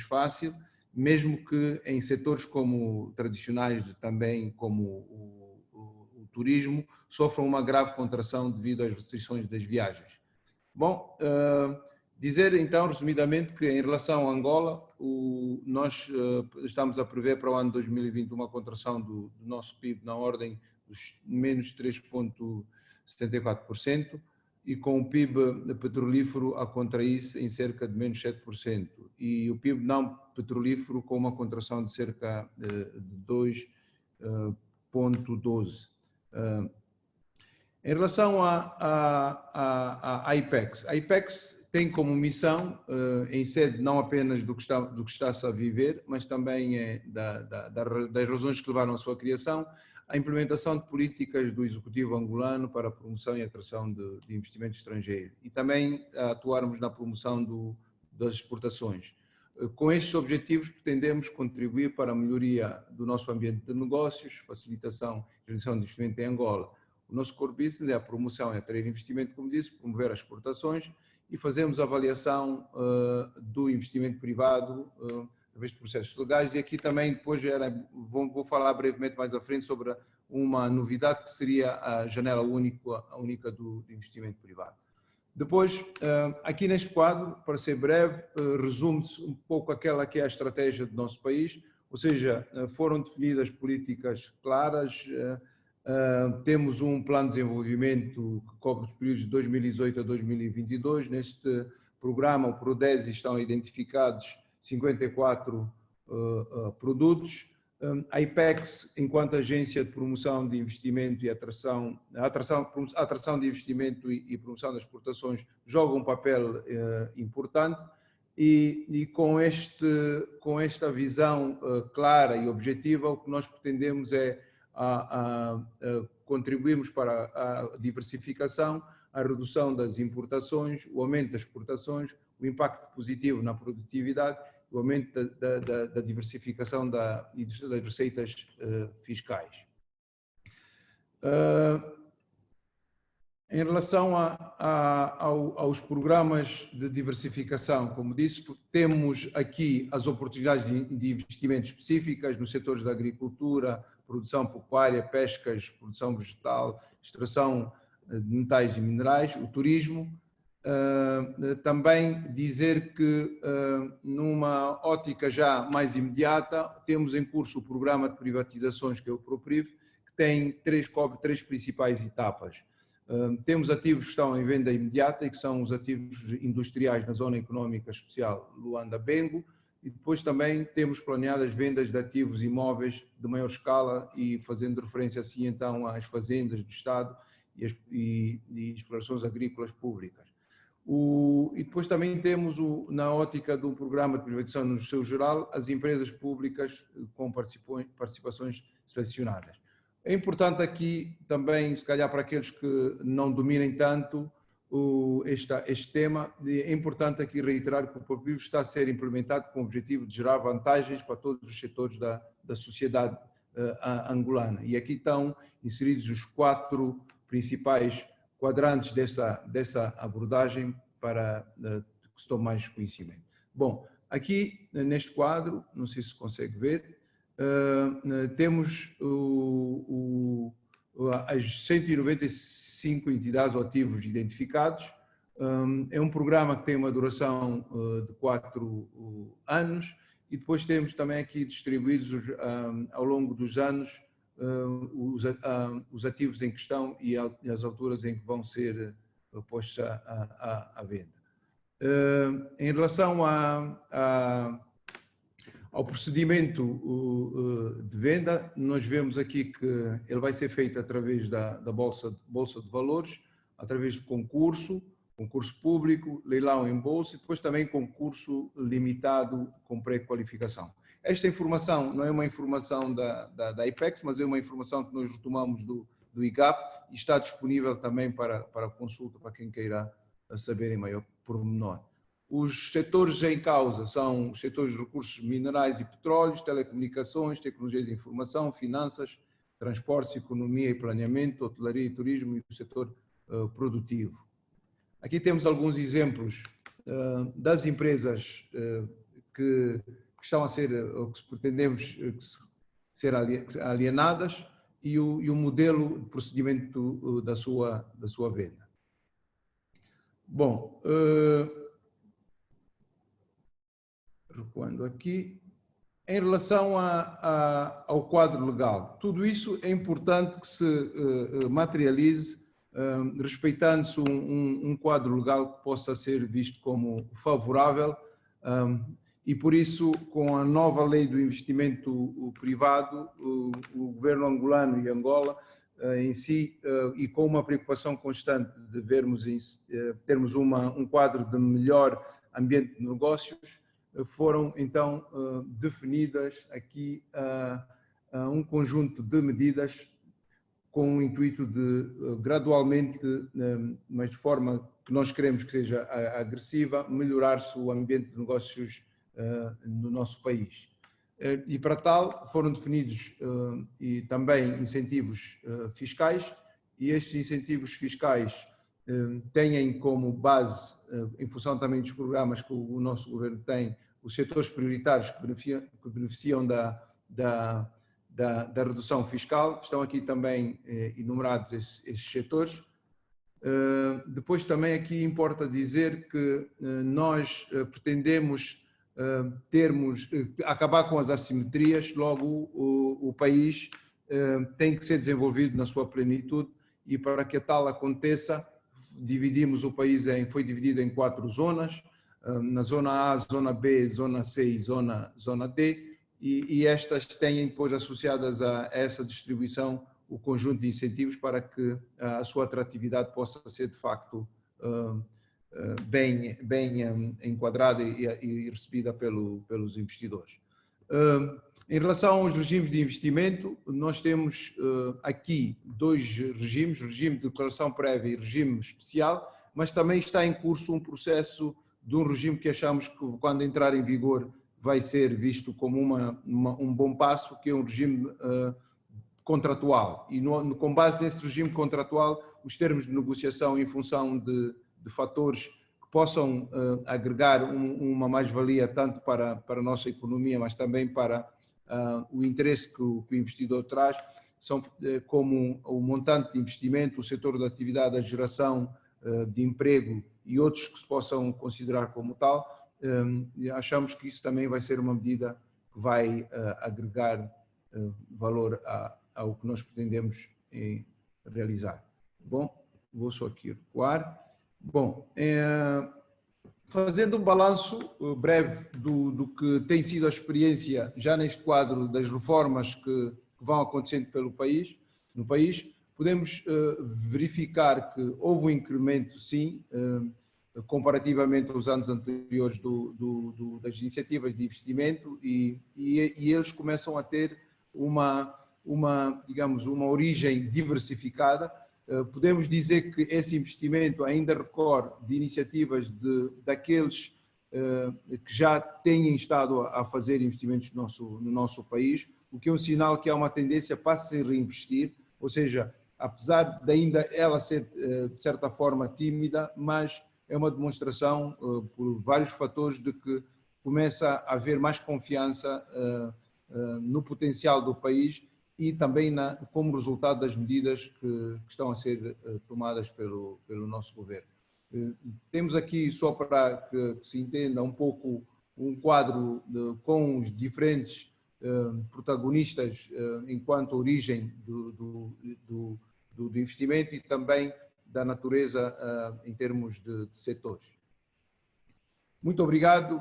fácil, mesmo que em setores como tradicionais também, como o turismo, sofram uma grave contração devido às restrições das viagens. Bom, dizer então, resumidamente, que em relação a Angola, nós estamos a prever para o ano 2020 uma contração do nosso PIB na ordem dos menos 3,74%, e com o PIB petrolífero a contrair-se em cerca de menos 7%, e o PIB não petrolífero com uma contração de cerca de 2,12%. Em relação à IPEX, a IPEX tem como missão, em sede não apenas do que está-se a viver, mas também das razões que levaram à sua criação, a implementação de políticas do Executivo angolano para a promoção e atração de investimento estrangeiro e também atuarmos na promoção das exportações. Com estes objetivos, pretendemos contribuir para a melhoria do nosso ambiente de negócios, facilitação e realização de investimento em Angola. O nosso core business é a promoção e atrair investimento, como disse, promover as exportações e fazemos avaliação do investimento privado através de processos legais, e aqui também depois vou falar brevemente mais à frente sobre uma novidade que seria a janela única do investimento privado. Depois, aqui neste quadro, para ser breve, resume-se um pouco aquela que é a estratégia do nosso país, ou seja, foram definidas políticas claras, temos um plano de desenvolvimento que cobre os períodos de 2018 a 2022, neste programa, o PRODESI, estão identificados 54 produtos. A IPEX, enquanto agência de promoção de investimento e atração de investimento e promoção das exportações, joga um papel importante e com esta visão clara e objetiva, o que nós pretendemos é contribuirmos para a diversificação, a redução das importações, o aumento das exportações, o impacto positivo na produtividade, o aumento da diversificação das receitas fiscais. Em relação aos programas de diversificação, como disse, temos aqui as oportunidades de investimento específicas nos setores da agricultura, produção pecuária, pescas, produção vegetal, extração de metais e minerais, o turismo. Também dizer que, numa ótica já mais imediata, temos em curso o programa de privatizações, que é o PROPRIV, que cobre três principais etapas. Temos ativos que estão em venda imediata e que são os ativos industriais na Zona Económica Especial Luanda-Bengo, e depois também temos planeadas vendas de ativos imóveis de maior escala e fazendo referência assim então às fazendas do Estado e explorações agrícolas públicas. E depois também temos, na ótica de um programa de privatização no seu geral, as empresas públicas com participações selecionadas. É importante aqui também, se calhar para aqueles que não dominem tanto, este tema. É importante aqui reiterar que o Porto Vivo está a ser implementado com o objetivo de gerar vantagens para todos os setores da sociedade angolana. E aqui estão inseridos os 4 principais quadrantes dessa abordagem para que se tome mais conhecimento. Bom, aqui neste quadro, não sei se consegue ver, temos as 195 entidades ou ativos identificados. É um programa que tem uma duração de 4 anos e depois temos também aqui distribuídos ao longo dos anos os ativos em questão e as alturas em que vão ser postos à venda. Em relação ao procedimento de venda, nós vemos aqui que ele vai ser feito através da Bolsa de Valores, através de concurso público, leilão em bolsa e depois também concurso limitado com pré-qualificação. Esta informação não é uma informação da IPEX, mas é uma informação que nós retomamos do IGAP e está disponível também para consulta para quem queira saber em maior pormenor. Os setores em causa são os setores de recursos minerais e petróleos, telecomunicações, tecnologias de informação, finanças, transportes, economia e planeamento, hotelaria e turismo e o setor produtivo. Aqui temos alguns exemplos das empresas que estão a ser, ou que pretendemos ser alienadas e o modelo de procedimento da sua venda. Bom, recuando aqui, em relação ao quadro legal, tudo isso é importante que se materialize respeitando-se um quadro legal que possa ser visto como favorável e por isso, com a nova lei do investimento privado, o governo angolano e Angola em si, e com uma preocupação constante de termos um quadro de melhor ambiente de negócios, foram então definidas aqui um conjunto de medidas com o intuito de gradualmente, mas de forma que nós queremos que seja agressiva, melhorar-se o ambiente de negócios no nosso país. E para tal foram definidos e também incentivos fiscais, e estes incentivos fiscais têm como base, em função também dos programas que o nosso governo tem, os setores prioritários que beneficiam da redução fiscal. Estão aqui também enumerados esses setores. Depois também aqui importa dizer que nós pretendemos acabar com as assimetrias, logo o país tem que ser desenvolvido na sua plenitude e para que tal aconteça, dividimos o país foi dividido em 4 zonas, na zona A, zona B, zona C e zona D, e estas têm depois associadas a essa distribuição o conjunto de incentivos para que a sua atratividade possa ser de facto bem enquadrada e recebida pelos investidores. Em relação aos regimes de investimento, nós temos aqui 2 regimes, regime de declaração prévia e regime especial, mas também está em curso um processo de um regime que achamos que quando entrar em vigor vai ser visto como um bom passo, que é um regime contratual. E com base nesse regime contratual, os termos de negociação em função de fatores que possam agregar uma mais-valia tanto para a nossa economia, mas também para o interesse que o investidor traz, são como o montante de investimento, o setor da atividade, a geração de emprego e outros que se possam considerar como tal. Achamos que isso também vai ser uma medida que vai agregar valor ao que nós pretendemos realizar. Bom, vou só aqui recuar. Bom, fazendo um balanço breve do que tem sido a experiência já neste quadro das reformas que vão acontecendo no país, podemos verificar que houve um incremento, sim, comparativamente aos anos anteriores das iniciativas de investimento e eles começam a ter digamos, uma origem diversificada. Podemos dizer que esse investimento ainda recorre de iniciativas daqueles que já têm estado a fazer investimentos no nosso país, o que é um sinal que há uma tendência para se reinvestir, ou seja, apesar de ainda ela ser, de certa forma, tímida, mas é uma demonstração, por vários fatores, de que começa a haver mais confiança no potencial do país e também como resultado das medidas que estão a ser tomadas pelo nosso governo. Temos aqui, só para que se entenda um pouco, um quadro com os diferentes protagonistas enquanto origem do investimento e também da natureza em termos de setores. Muito obrigado.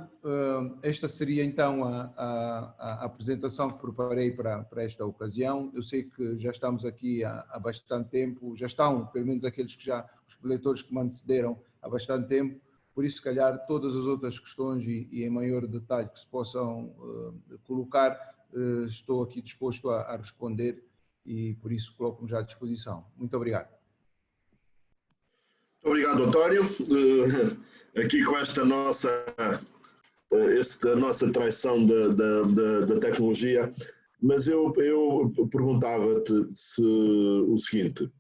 Esta seria então a apresentação que preparei para esta ocasião. Eu sei que já estamos aqui há bastante tempo, já estão, pelo menos aqueles que já, os preletores que me antecederam há bastante tempo, por isso, se calhar, todas as outras questões e em maior detalhe que se possam colocar, estou aqui disposto a responder e por isso coloco-me já à disposição. Muito obrigado. Obrigado, António. Aqui com esta nossa traição da tecnologia, mas eu perguntava-te o seguinte: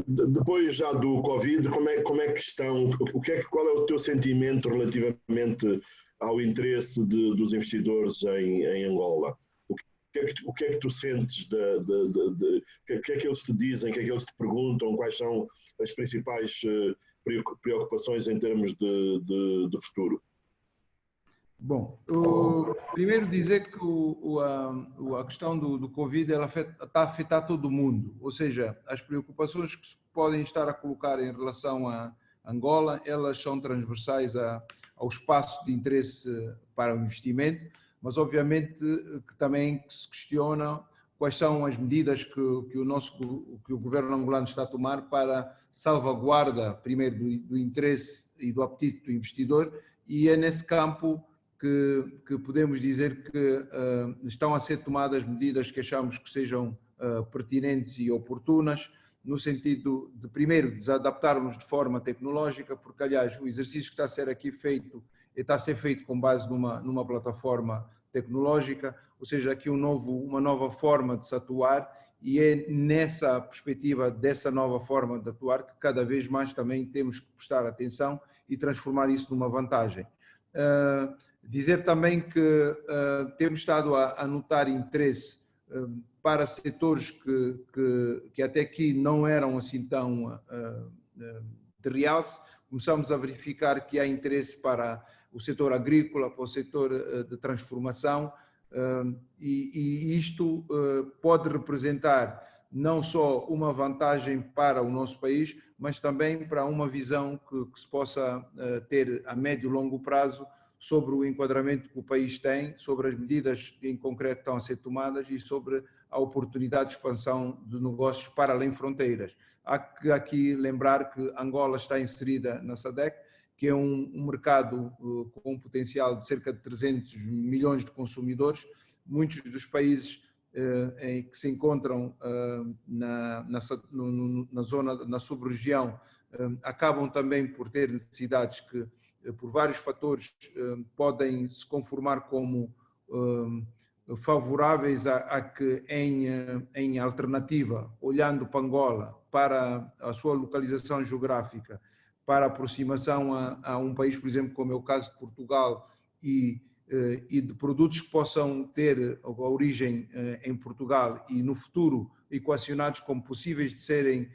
depois já do Covid, como é que estão? Qual é o teu sentimento relativamente ao interesse dos investidores em Angola? O que é que tu sentes? O que é que eles te dizem? O que é que eles te perguntam? Quais são as principais preocupações em termos de futuro? Bom, primeiro dizer que a questão do Covid está a afetar todo mundo, ou seja, as preocupações que se podem estar a colocar em relação a Angola, elas são transversais ao espaço de interesse para o investimento, mas obviamente que também se questiona quais são as medidas que o governo angolano está a tomar para salvaguarda, primeiro, do interesse e do apetite do investidor, e é nesse campo que podemos dizer que estão a ser tomadas medidas que achamos que sejam pertinentes e oportunas, no sentido de, primeiro, desadaptarmos de forma tecnológica, porque, aliás, o exercício que está a ser aqui feito está a ser feito com base numa plataforma tecnológica, ou seja, aqui uma nova forma de se atuar, e é nessa perspectiva dessa nova forma de atuar que cada vez mais também temos que prestar atenção e transformar isso numa vantagem. Dizer também que temos estado a notar interesse para setores que até aqui não eram assim tão de realce. Começamos a verificar que há interesse para o setor agrícola, para o setor de transformação, e isto pode representar não só uma vantagem para o nosso país, mas também para uma visão que se possa ter a médio e longo prazo sobre o enquadramento que o país tem, sobre as medidas em concreto que estão a ser tomadas e sobre a oportunidade de expansão de negócios para além fronteiras. Há que aqui lembrar que Angola está inserida na SADC, que é um mercado com um potencial de cerca de 300 milhões de consumidores. Muitos dos países que se encontram na zona, na sub-região, acabam também por ter necessidades que, por vários fatores, podem se conformar como favoráveis a que, em alternativa, olhando para Angola, para a sua localização geográfica, para a aproximação a um país, por exemplo, como é o caso de Portugal, e de produtos que possam ter a origem em Portugal e no futuro equacionados como possíveis de serem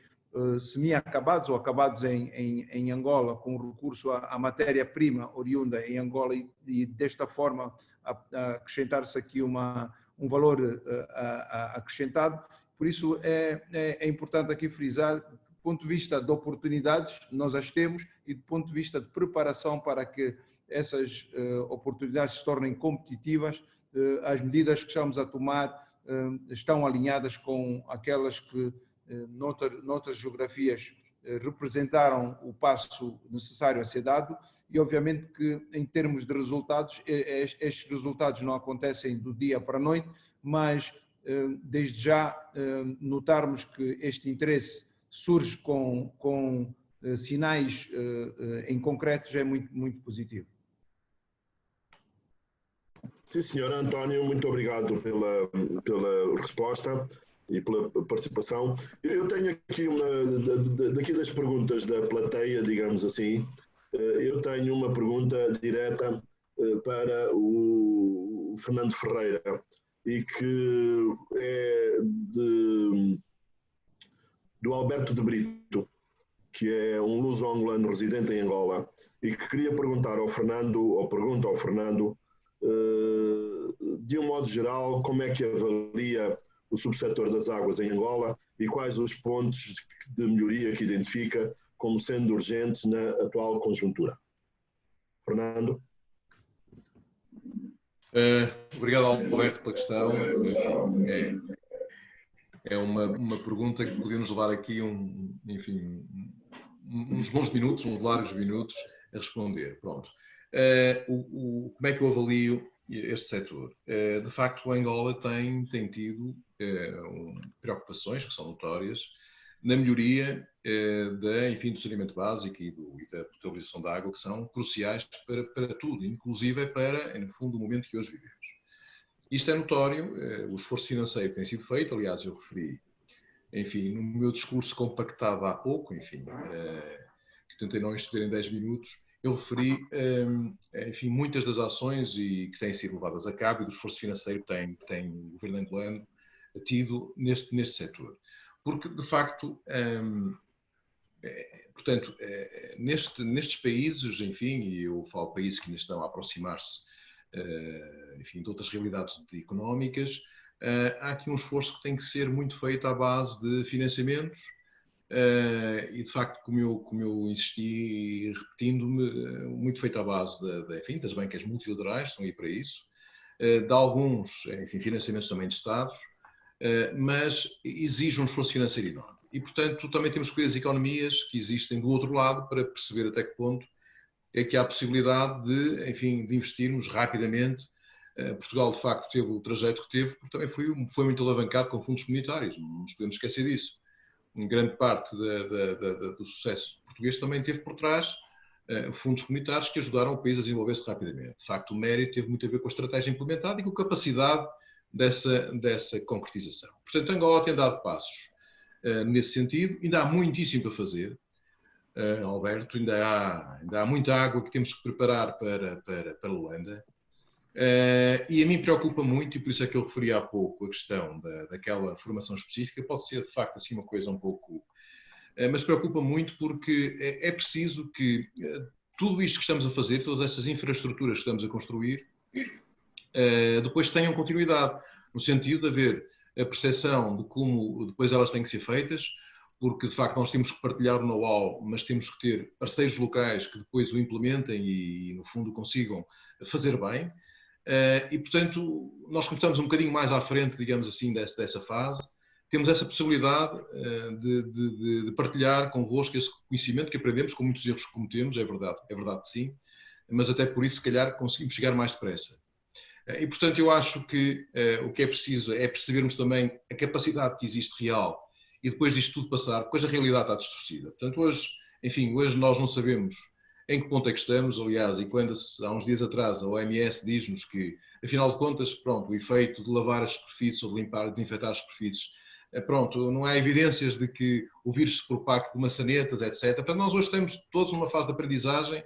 semi-acabados ou acabados em Angola, com recurso à matéria-prima oriunda em Angola, e desta forma acrescentar-se aqui um valor acrescentado. Por isso é importante aqui frisar, do ponto de vista de oportunidades, nós as temos, e do ponto de vista de preparação para que essas oportunidades se tornem competitivas, as medidas que estamos a tomar estão alinhadas com aquelas que noutras geografias representaram o passo necessário a ser dado, e obviamente que em termos de resultados, estes resultados não acontecem do dia para a noite, mas desde já notarmos que este interesse surge com sinais em concretos é muito positivo. Sim, senhor António, muito obrigado pela resposta e pela participação. Eu tenho aqui daqui das perguntas da plateia, digamos assim, eu tenho uma pergunta direta para o Fernando Ferreira e que é do Alberto de Brito, que é um luso-angolano residente em Angola e que queria perguntar ao Fernando, ou pergunta ao Fernando, de um modo geral, como é que avalia o subsetor das águas em Angola e quais os pontos de melhoria que identifica como sendo urgentes na atual conjuntura. Fernando? Obrigado, Alberto, pela questão. Enfim, é uma pergunta que podemos levar aqui uns bons minutos, uns largos minutos a responder. Pronto. Como é que eu avalio este setor? De facto, a Angola tem tido preocupações que são notórias na melhoria do saneamento básico e da potabilização da água, que são cruciais para tudo, inclusive para, no fundo, o momento que hoje vivemos. Isto é notório, o esforço financeiro tem sido feito, aliás, eu referi, enfim, no meu discurso compactado há pouco, enfim, que tentei não exceder em 10 minutos, eu referi, enfim, muitas das ações que têm sido levadas a cabo e do esforço financeiro que tem o governo angolano tido neste setor. Porque, de facto, portanto, nestes países, enfim, e eu falo países que ainda estão a aproximar-se, enfim, de outras realidades económicas, há aqui um esforço que tem que ser muito feito à base de financiamentos e, de facto, como eu insisti, repetindo-me, muito feito à base enfim, das bancas multilaterais, estão aí para isso, de alguns, enfim, financiamentos também de Estados, mas exige um esforço financeiro enorme. E, portanto, também temos que ver as economias que existem do outro lado para perceber até que ponto é que há a possibilidade de, enfim, de investirmos rapidamente. Portugal, de facto, teve o trajeto que teve, porque também foi muito alavancado com fundos comunitários, não nos podemos esquecer disso. Grande parte do sucesso português também teve por trás fundos comunitários que ajudaram o país a desenvolver-se rapidamente. De facto, o mérito teve muito a ver com a estratégia implementada e com a capacidade dessa concretização. Portanto, Angola tem dado passos nesse sentido, ainda há muitíssimo para fazer. Alberto, ainda há muita água que temos que preparar para Luanda. E a mim preocupa muito, e por isso é que eu referi há pouco a questão daquela formação específica, pode ser de facto assim uma coisa um pouco... mas preocupa muito porque é preciso que tudo isto que estamos a fazer, todas estas infraestruturas que estamos a construir, depois tenham continuidade, no sentido de haver a percepção de como depois elas têm que ser feitas, porque de facto nós temos que partilhar o know-how, mas temos que ter parceiros locais que depois o implementem e no fundo consigam fazer bem. E portanto nós como estamos um bocadinho mais à frente, digamos assim, dessa fase, temos essa possibilidade de partilhar convosco esse conhecimento que aprendemos com muitos erros que cometemos, é verdade que sim, mas até por isso se calhar conseguimos chegar mais depressa. E portanto eu acho que o que é preciso é percebermos também a capacidade que existe real e depois disto tudo passar, depois a realidade está distorcida. Portanto, hoje nós não sabemos em que ponto é que estamos, aliás, e quando há uns dias atrás a OMS diz-nos que, afinal de contas, pronto, o efeito de lavar as superfícies ou de limpar, desinfetar as superfícies, pronto, não há evidências de que o vírus se propague por maçanetas, etc. Portanto, nós hoje estamos todos numa fase de aprendizagem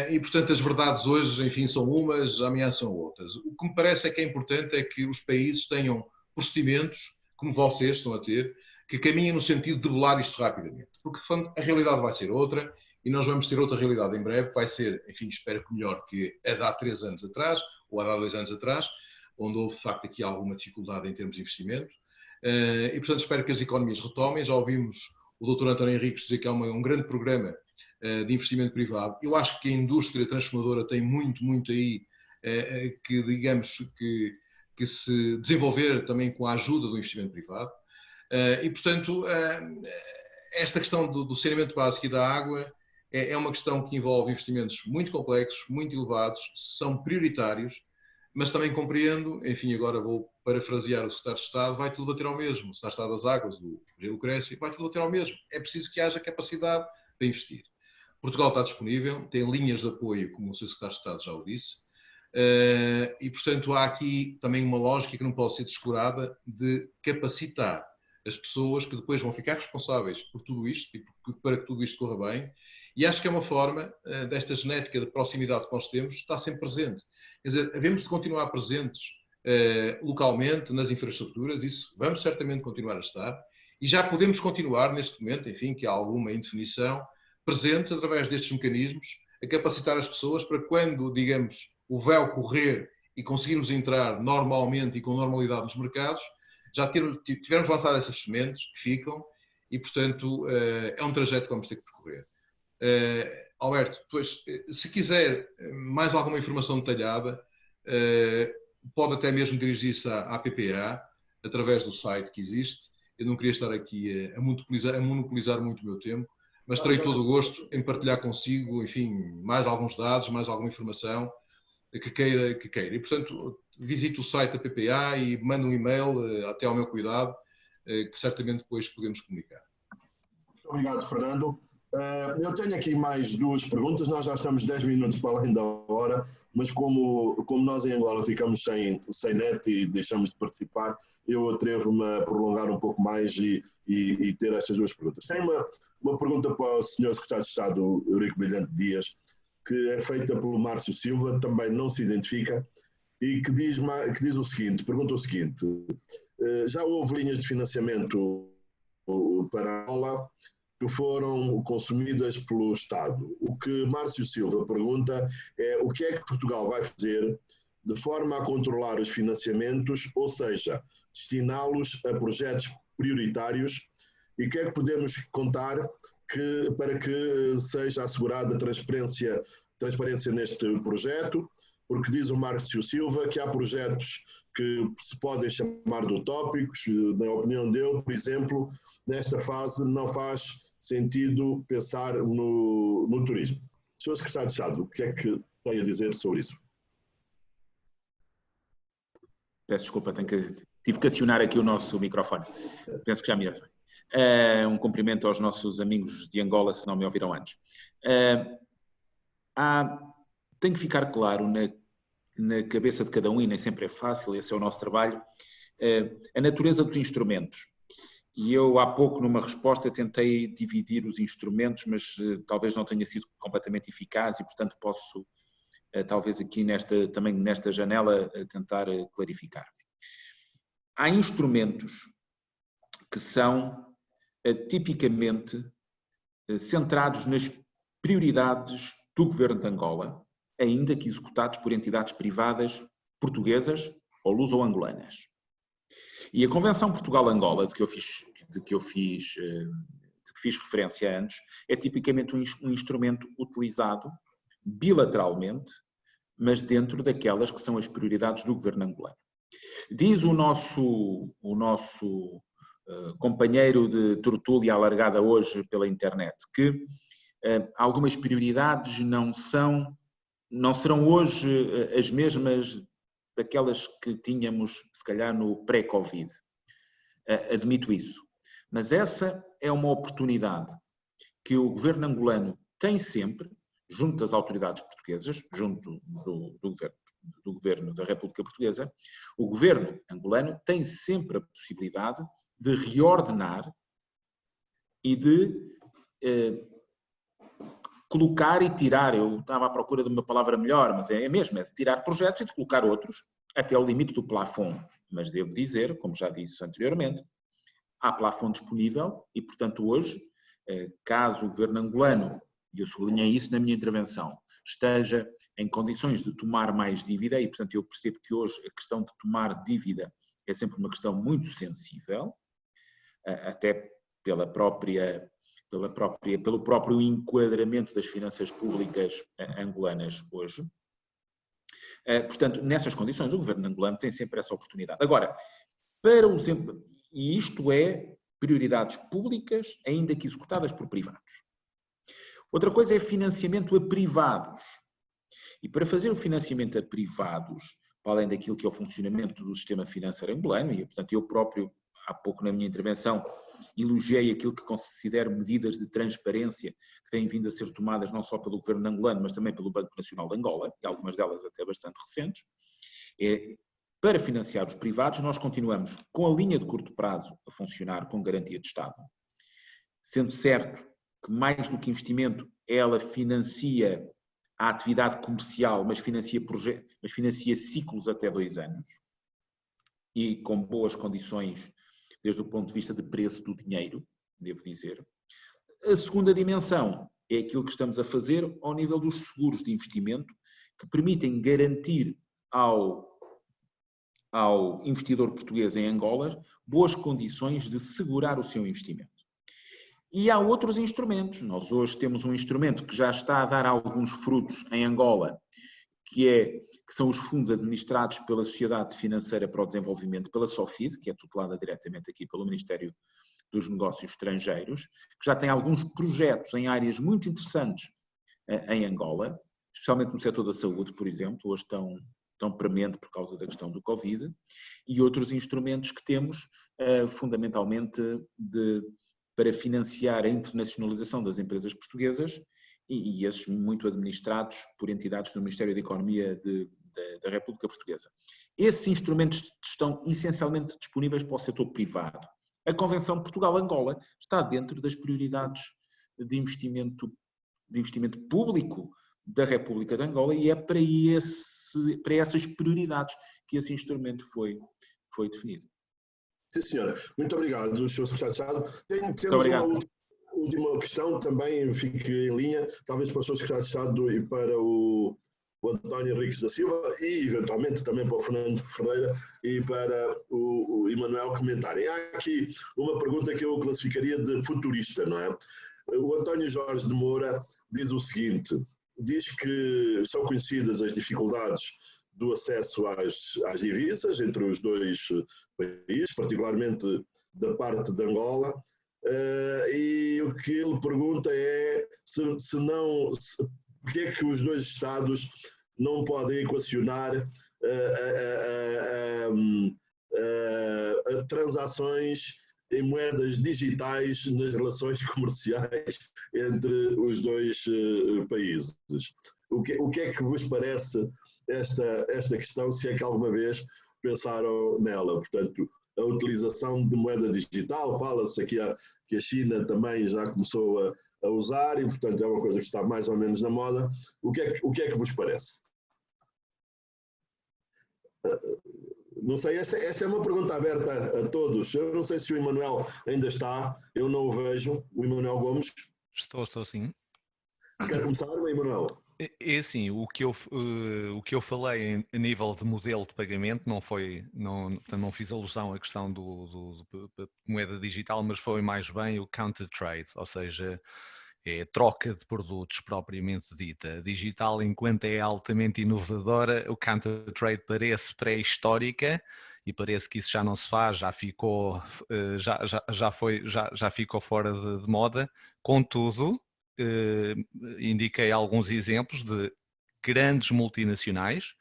e, portanto, as verdades hoje, enfim, são umas, amanhã são outras. O que me parece é que é importante é que os países tenham procedimentos, como vocês estão a ter, que caminhem no sentido de debelar isto rapidamente. Porque, de facto, a realidade vai ser outra e nós vamos ter outra realidade em breve, que vai ser, enfim, espero que melhor que a de há 3 anos atrás, ou a de há 2 anos atrás, onde houve, de facto, aqui alguma dificuldade em termos de investimento. E, portanto, espero que as economias retomem. Já ouvimos o Dr. António Henriques dizer que há um grande programa de investimento privado. Eu acho que a indústria transformadora tem muito aí que, digamos, que se desenvolver também com a ajuda do investimento privado. E, portanto, esta questão do saneamento básico e da água é uma questão que envolve investimentos muito complexos, muito elevados, são prioritários mas também compreendo, enfim, agora vou parafrasear o Secretário de Estado, vai tudo bater ao mesmo, o Secretário de Estado das Águas, do Rogério Lucrécio, vai tudo bater ao mesmo. É preciso que haja capacidade para investir. Portugal está disponível, tem linhas de apoio, como o Sr. Secretário de Estado já o disse, e, portanto, há aqui também uma lógica que não pode ser descurada de capacitar as pessoas que depois vão ficar responsáveis por tudo isto e para que tudo isto corra bem. E acho que é uma forma desta genética de proximidade que nós temos está sempre presente. Quer dizer, havemos de continuar presentes localmente nas infraestruturas, isso vamos certamente continuar a estar, e já podemos continuar neste momento, enfim, que há alguma indefinição, presentes através destes mecanismos, a capacitar as pessoas para quando, digamos, o véu correr e conseguirmos entrar normalmente e com normalidade nos mercados, já tivermos lançado essas sementes que ficam e, portanto, é um trajeto que vamos ter que percorrer. Alberto, depois, se quiser mais alguma informação detalhada, pode até mesmo dirigir-se à PPA, através do site que existe. Eu não queria estar aqui a monopolizar muito o meu tempo, mas terei todo o gosto em partilhar consigo, enfim, mais alguns dados, mais alguma informação que queira. E, portanto, visite o site da PPA e mande um e-mail até ao meu cuidado, que certamente depois podemos comunicar. Obrigado, Fernando. Eu tenho aqui mais duas perguntas. Nós já estamos 10 minutos para além da hora, mas como nós em Angola ficamos sem net e deixamos de participar, eu atrevo-me a prolongar um pouco mais e ter estas duas perguntas. Tenho uma pergunta para o Sr. Secretário de Estado, Eurico Brilhante Dias, que é feita pelo Márcio Silva, também não se identifica, e que diz o seguinte, pergunta o seguinte: já houve linhas de financiamento para Angola que foram consumidas pelo Estado. O que Márcio Silva pergunta é o que é que Portugal vai fazer de forma a controlar os financiamentos, ou seja, destiná-los a projetos prioritários, e o que é que podemos contar para que seja assegurada transparência neste projeto, porque diz o Márcio Silva que há projetos que se podem chamar de utópicos. Na opinião dele, por exemplo, nesta fase não faz sentido pensar no turismo. Sr. Secretário de Estado, o que é que tem a dizer sobre isso? Peço desculpa, tive que acionar aqui o nosso microfone. Penso que já me ouvi. Um cumprimento aos nossos amigos de Angola, se não me ouviram antes. Tem que ficar claro na cabeça de cada um, e nem sempre é fácil, esse é o nosso trabalho, a natureza dos instrumentos. E eu há pouco, numa resposta, tentei dividir os instrumentos, mas talvez não tenha sido completamente eficaz e, portanto, posso, talvez aqui também nesta janela, tentar clarificar. Há instrumentos que são tipicamente centrados nas prioridades do governo de Angola, ainda que executados por entidades privadas portuguesas ou luso-angolanas. E a Convenção Portugal-Angola, de que fiz referência antes, é tipicamente um instrumento utilizado bilateralmente, mas dentro daquelas que são as prioridades do governo angolano. Diz o nosso companheiro de tertúlia alargada hoje pela internet que algumas prioridades não serão hoje as mesmas daquelas que tínhamos, se calhar, no pré-Covid. Admito isso. Mas essa é uma oportunidade que o governo angolano tem sempre, junto das autoridades portuguesas, junto do governo da República Portuguesa, o governo angolano tem sempre a possibilidade de reordenar e de colocar e tirar. Eu estava à procura de uma palavra melhor, mas é mesmo, é de tirar projetos e de colocar outros até ao limite do plafond. Mas devo dizer, como já disse anteriormente, há plafond disponível e, portanto, hoje, caso o governo angolano, e eu sublinhei isso na minha intervenção, esteja em condições de tomar mais dívida, e, portanto, eu percebo que hoje a questão de tomar dívida é sempre uma questão muito sensível, até pelo próprio enquadramento das finanças públicas angolanas hoje. Portanto, nessas condições, o governo angolano tem sempre essa oportunidade. Agora, e isto é prioridades públicas, ainda que executadas por privados. Outra coisa é financiamento a privados. E para fazer o financiamento a privados, para além daquilo que é o funcionamento do sistema financeiro angolano, e portanto eu próprio, há pouco na minha intervenção, elogiei aquilo que considero medidas de transparência que têm vindo a ser tomadas não só pelo governo angolano, mas também pelo Banco Nacional de Angola, e algumas delas até bastante recentes. Para financiar os privados, nós continuamos com a linha de curto prazo a funcionar com garantia de Estado, sendo certo que mais do que investimento, ela financia a atividade comercial, mas financia ciclos até 2 anos, e com boas condições desde o ponto de vista de preço do dinheiro, devo dizer. A segunda dimensão é aquilo que estamos a fazer ao nível dos seguros de investimento, que permitem garantir ao investidor português em Angola boas condições de segurar o seu investimento. E há outros instrumentos. Nós hoje temos um instrumento que já está a dar alguns frutos em Angola, que são os fundos administrados pela Sociedade Financeira para o Desenvolvimento, pela SOFIS, que é tutelada diretamente aqui pelo Ministério dos Negócios Estrangeiros, que já tem alguns projetos em áreas muito interessantes em Angola, especialmente no setor da saúde, por exemplo, hoje tão premente por causa da questão do Covid, e outros instrumentos que temos fundamentalmente para financiar a internacionalização das empresas portuguesas, e esses muito administrados por entidades do Ministério da Economia da República Portuguesa. Esses instrumentos estão essencialmente disponíveis para o setor privado. A Convenção Portugal-Angola está dentro das prioridades de investimento público da República de Angola, e é para essas prioridades que esse instrumento foi definido. Sim, senhora. Muito obrigado, Sr. Secretário de Estado. Temos obrigado. uma última questão, também fique em linha, talvez para o Sr. Secretário de Estado e para o António Henriques da Silva, e eventualmente também para o Fernando Ferreira e para o Emanuel comentarem. Há aqui uma pergunta que eu classificaria de futurista, não é? O António Jorge de Moura diz o seguinte: diz que são conhecidas as dificuldades do acesso às divisas entre os dois países, particularmente da parte de Angola, e o que ele pergunta é porque é que os dois Estados não podem equacionar transações em moedas digitais nas relações comerciais entre os dois países. O que é que vos parece esta questão, se é que alguma vez pensaram nela? Portanto, a utilização de moeda digital, fala-se aqui que a China também já começou a usar, e portanto é uma coisa que está mais ou menos na moda. O que é que vos parece? Não sei, esta é uma pergunta aberta a todos. Eu não sei se o Emanuel ainda está, eu não o vejo, o Emanuel Gomes. Estou sim. Quer começar, Emanuel? É assim, o que eu falei a nível de modelo de pagamento não fiz alusão à questão do moeda digital, mas foi mais bem o counter trade, ou seja, é troca de produtos propriamente dita. Digital, enquanto é altamente inovadora, o counter trade parece pré-histórica e parece que isso já não se faz, já ficou fora de moda. Contudo, indiquei alguns exemplos de grandes multinacionais,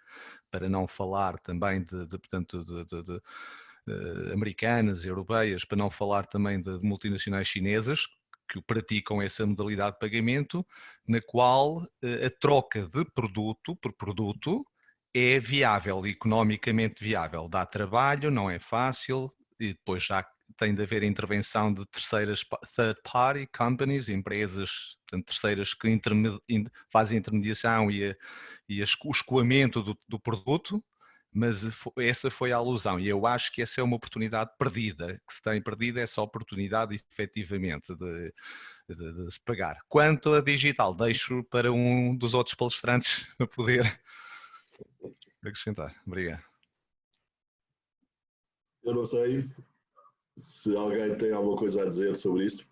para não falar também de americanas, europeias, para não falar também de multinacionais chinesas, que praticam essa modalidade de pagamento, na qual a troca de produto por produto é viável, economicamente viável. Dá trabalho, não é fácil, e depois já tem de haver intervenção de terceiras third-party companies, empresas, portanto, terceiras que fazem a intermediação e o escoamento do produto, mas essa foi a alusão, e eu acho que essa é uma oportunidade perdida, que se tem perdido essa oportunidade efetivamente de se pagar. Quanto a digital, deixo para um dos outros palestrantes a poder acrescentar. Obrigado. Eu não sei se alguém tem alguma coisa a dizer sobre isto.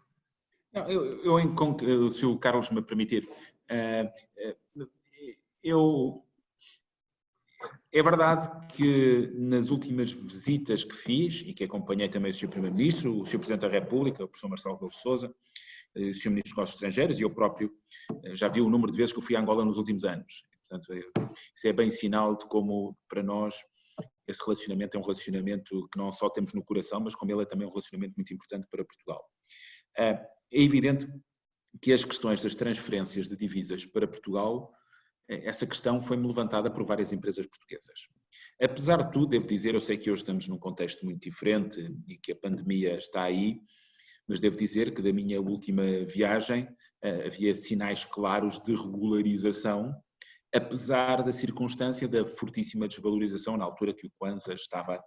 Não, se o Carlos me permitir, é verdade que nas últimas visitas que fiz, e que acompanhei também o Sr. Primeiro-Ministro, o Sr. Presidente da República, o Professor Marcelo Rebelo de Sousa, o Sr. Ministro dos Negócios Estrangeiros, e eu próprio já vi o número de vezes que eu fui a Angola nos últimos anos. Portanto, isso é bem sinal de como, para nós, esse relacionamento é um relacionamento que não só temos no coração, mas como ele é também um relacionamento muito importante para Portugal. É evidente que as questões das transferências de divisas para Portugal, essa questão foi-me levantada por várias empresas portuguesas. Apesar de tudo, devo dizer, eu sei que hoje estamos num contexto muito diferente e que a pandemia está aí, mas devo dizer que da minha última viagem havia sinais claros de regularização, apesar da circunstância da fortíssima desvalorização na altura que o Kwanza estava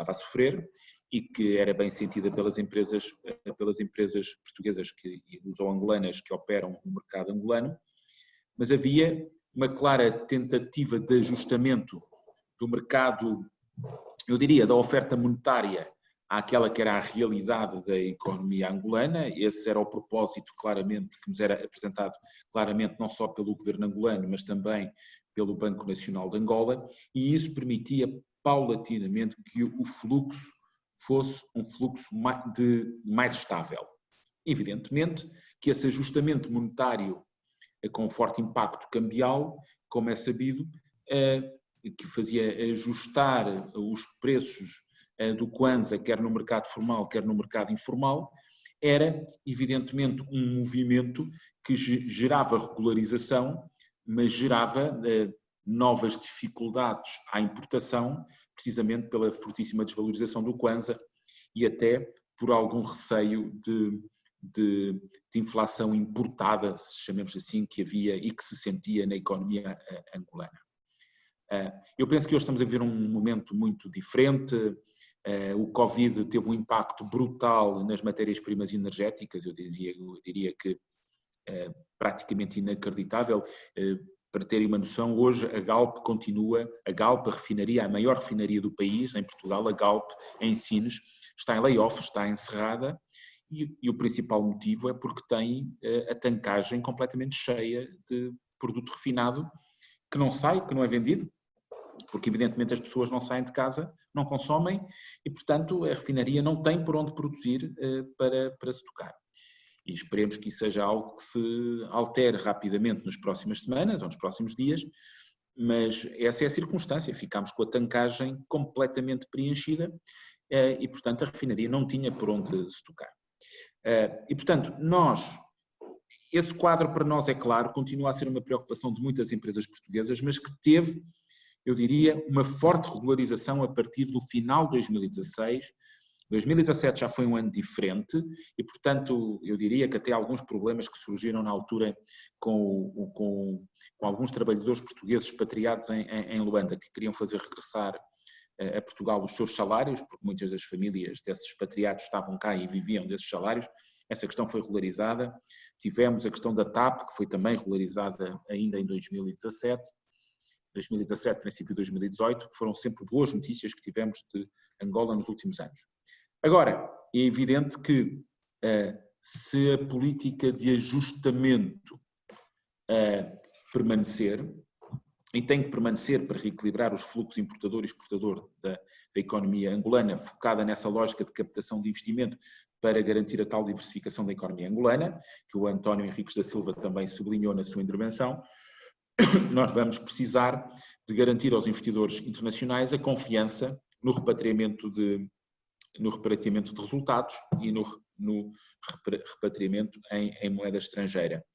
a sofrer e que era bem sentida pelas empresas portuguesas e luso-angolanas que operam no mercado angolano, mas havia uma clara tentativa de ajustamento do mercado, eu diria, da oferta monetária àquela que era a realidade da economia angolana. Esse era o propósito claramente que nos era apresentado claramente não só pelo governo angolano, mas também pelo Banco Nacional de Angola, e isso permitia paulatinamente que o fluxo fosse um fluxo mais estável. Evidentemente que esse ajustamento monetário com forte impacto cambial, como é sabido, que fazia ajustar os preços do Kwanza, quer no mercado formal, quer no mercado informal, era evidentemente um movimento que gerava regularização, mas gerava novas dificuldades à importação, precisamente pela fortíssima desvalorização do Kwanza e até por algum receio de inflação importada, se chamemos assim, que havia e que se sentia na economia angolana. Eu penso que hoje estamos a viver um momento muito diferente. O Covid teve um impacto brutal nas matérias-primas energéticas, eu diria que praticamente inacreditável. Para terem uma noção, hoje a Galp continua, a refinaria, a maior refinaria do país, em Portugal, a Galp, em Sines, está em layoff, está encerrada, e o principal motivo é porque tem a tancagem completamente cheia de produto refinado que não sai, que não é vendido, porque evidentemente as pessoas não saem de casa, não consomem e, portanto, a refinaria não tem por onde produzir para se tocar. E esperemos que isso seja algo que se altere rapidamente nas próximas semanas ou nos próximos dias, mas essa é a circunstância, ficámos com a tancagem completamente preenchida e, portanto, a refinaria não tinha por onde se tocar. E, portanto, esse quadro para nós é claro, continua a ser uma preocupação de muitas empresas portuguesas, mas que teve, eu diria, uma forte regularização a partir do final de 2016. 2017 já foi um ano diferente e, portanto, eu diria que até alguns problemas que surgiram na altura com alguns trabalhadores portugueses expatriados em Luanda que queriam fazer regressar a Portugal os seus salários, porque muitas das famílias desses expatriados estavam cá e viviam desses salários. Essa questão foi regularizada. Tivemos a questão da TAP, que foi também regularizada ainda em 2017, princípio de 2018, que foram sempre boas notícias que tivemos de Angola nos últimos anos. Agora, é evidente que se a política de ajustamento permanecer, e tem que permanecer para reequilibrar os fluxos importador e exportador da economia angolana, focada nessa lógica de captação de investimento para garantir a tal diversificação da economia angolana, que o António Henriques da Silva também sublinhou na sua intervenção, nós vamos precisar de garantir aos investidores internacionais a confiança no repatriamento de resultados e no repatriamento em moeda estrangeira.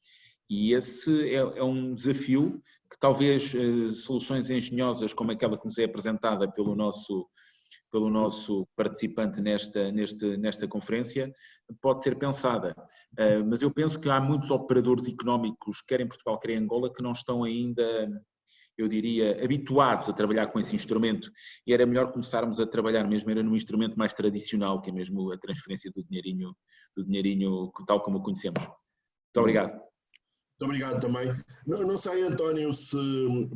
E esse é um desafio que talvez soluções engenhosas como aquela que nos é apresentada pelo nosso participante nesta conferência pode ser pensada. Mas eu penso que há muitos operadores económicos, quer em Portugal, quer em Angola, que não estão ainda, eu diria, habituados a trabalhar com esse instrumento, e era melhor começarmos a trabalhar mesmo, era num instrumento mais tradicional, que é mesmo a transferência do dinheirinho tal como o conhecemos. Muito obrigado. Muito obrigado também. Não sei, António, se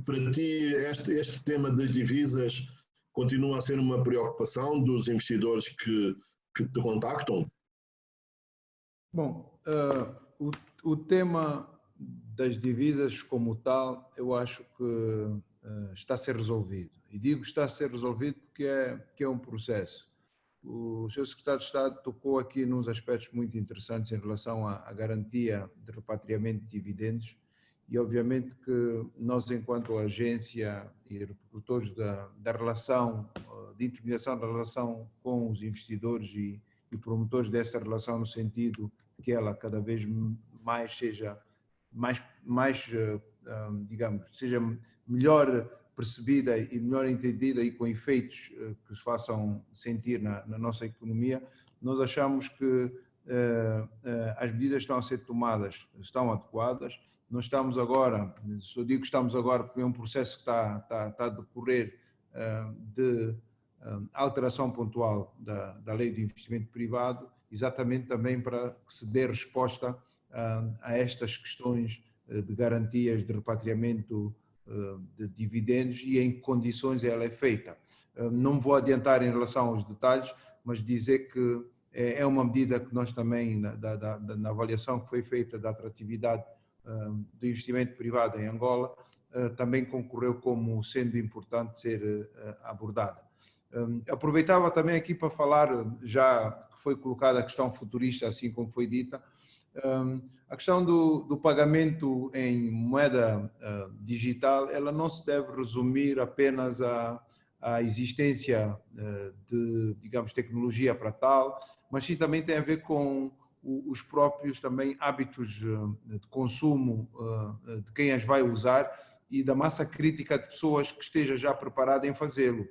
para ti este tema das divisas continua a ser uma preocupação dos investidores que te contactam? Bom, o tema das divisas como tal, eu acho que está a ser resolvido. E digo está a ser resolvido porque é um processo. O Sr. Secretário de Estado tocou aqui nos aspectos muito interessantes em relação à garantia de repatriamento de dividendos e obviamente que nós, enquanto agência e reprodutores da relação, de intermediação da relação com os investidores e promotores dessa relação, no sentido de que ela cada vez mais seja digamos, seja melhor percebida e melhor entendida e com efeitos que se façam sentir na nossa economia, nós achamos que as medidas estão a ser tomadas, estão adequadas. Nós estamos agora, só digo que estamos agora porque é um processo que está a decorrer de alteração pontual da lei de investimento privado, exatamente também para que se dê resposta a estas questões de garantias de repatriamento de dividendos e em que condições ela é feita. Não vou adiantar em relação aos detalhes, mas dizer que é uma medida que nós também, na avaliação que foi feita da atratividade do investimento privado em Angola, também concorreu como sendo importante ser abordada. Aproveitava também aqui para falar, já que foi colocada a questão futurista, assim como foi dita, a questão do pagamento em moeda digital, ela não se deve resumir apenas à existência de, digamos, tecnologia para tal, mas sim também tem a ver com os próprios também hábitos de consumo de quem as vai usar e da massa crítica de pessoas que esteja já preparada em fazê-lo.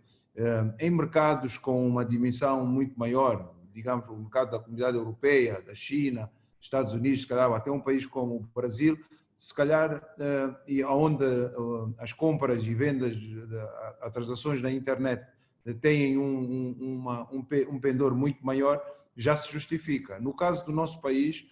Em mercados com uma dimensão muito maior, digamos, o mercado da Comunidade Europeia, da China, Estados Unidos, se calhar até um país como o Brasil, se calhar, e onde as compras e vendas, as transações na internet têm um pendor muito maior, já se justifica. No caso do nosso país,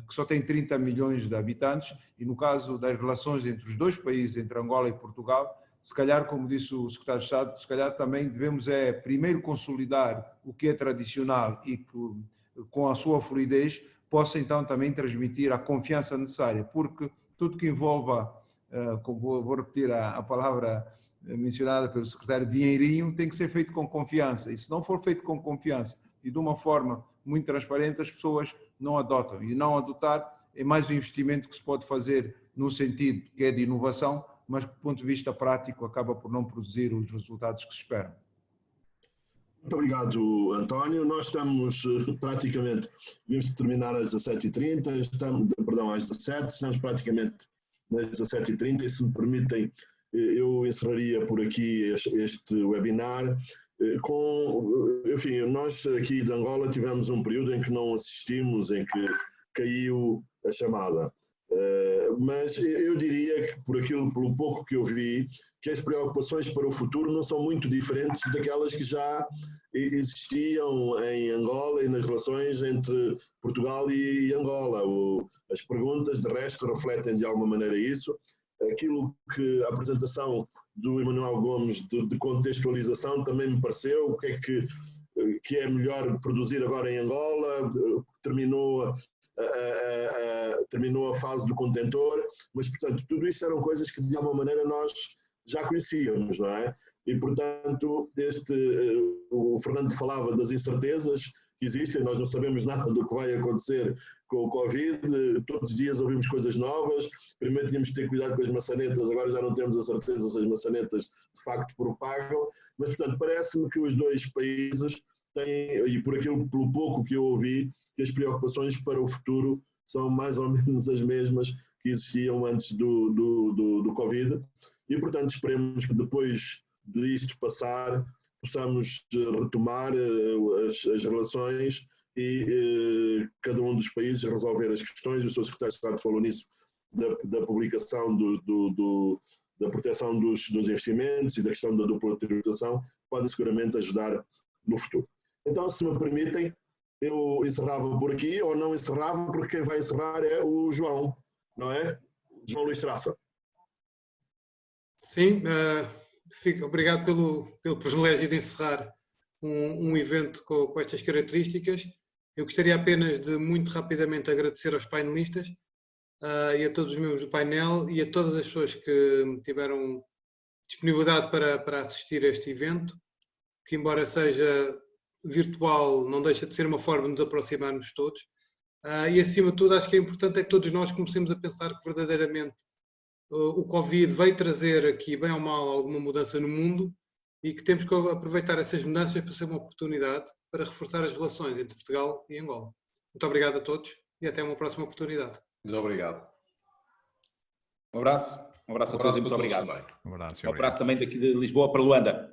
que só tem 30 milhões de habitantes, e no caso das relações entre os dois países, entre Angola e Portugal, se calhar, como disse o secretário de Estado, se calhar também devemos primeiro consolidar o que é tradicional e que, com a sua fluidez, possa então também transmitir a confiança necessária, porque tudo que envolva, vou repetir a palavra mencionada pelo secretário, dinheirinho, tem que ser feito com confiança, e se não for feito com confiança e de uma forma muito transparente, as pessoas não adotam, e não adotar é mais um investimento que se pode fazer num sentido que é de inovação, mas que do ponto de vista prático acaba por não produzir os resultados que se esperam. Muito obrigado, António. Nós estamos praticamente, devíamos terminar às 17h30, perdão, às 17h, estamos praticamente às 17h30 e, se me permitem, eu encerraria por aqui este webinar. Enfim, nós aqui de Angola tivemos um período em que não assistimos, em que caiu a chamada. Mas eu diria que, pelo pouco que eu vi, que as preocupações para o futuro não são muito diferentes daquelas que já existiam em Angola e nas relações entre Portugal e Angola. As perguntas, de resto, refletem de alguma maneira isso. Aquilo que a apresentação do Emanuel Gomes de contextualização também me pareceu, o que é melhor produzir agora em Angola, terminou a fase do contentor, mas, portanto, tudo isso eram coisas que, de alguma maneira, nós já conhecíamos, não é? E, portanto, o Fernando falava das incertezas que existem, nós não sabemos nada do que vai acontecer com o Covid, todos os dias ouvimos coisas novas, primeiro tínhamos que ter cuidado com as maçanetas, agora já não temos a certeza se as maçanetas de facto propagam, mas, portanto, parece-me que os dois países têm, e pelo pouco que eu ouvi, que as preocupações para o futuro são mais ou menos as mesmas que existiam antes do Covid, e, portanto, esperemos que depois disto passar, possamos retomar as relações e cada um dos países resolver as questões. O Sr. Secretário de Estado falou nisso, da publicação da proteção dos investimentos e da questão da dupla tributação, podem seguramente ajudar no futuro. Então, se me permitem, eu encerrava por aqui, ou não encerrava, porque quem vai encerrar é o João, não é? João Luís Traça. Sim, obrigado pelo privilégio de encerrar um evento com estas características. Eu gostaria apenas de, muito rapidamente, agradecer aos painelistas e a todos os membros do painel e a todas as pessoas que tiveram disponibilidade para assistir a este evento, que, embora seja virtual, não deixa de ser uma forma de nos aproximarmos todos. E acima de tudo acho que é importante é que todos nós comecemos a pensar que verdadeiramente o Covid veio trazer aqui, bem ou mal, alguma mudança no mundo e que temos que aproveitar essas mudanças para ser uma oportunidade para reforçar as relações entre Portugal e Angola. Muito obrigado a todos e até uma próxima oportunidade. Muito obrigado. Um abraço a todos e muito obrigado. Um abraço, Um abraço também daqui de Lisboa para Luanda.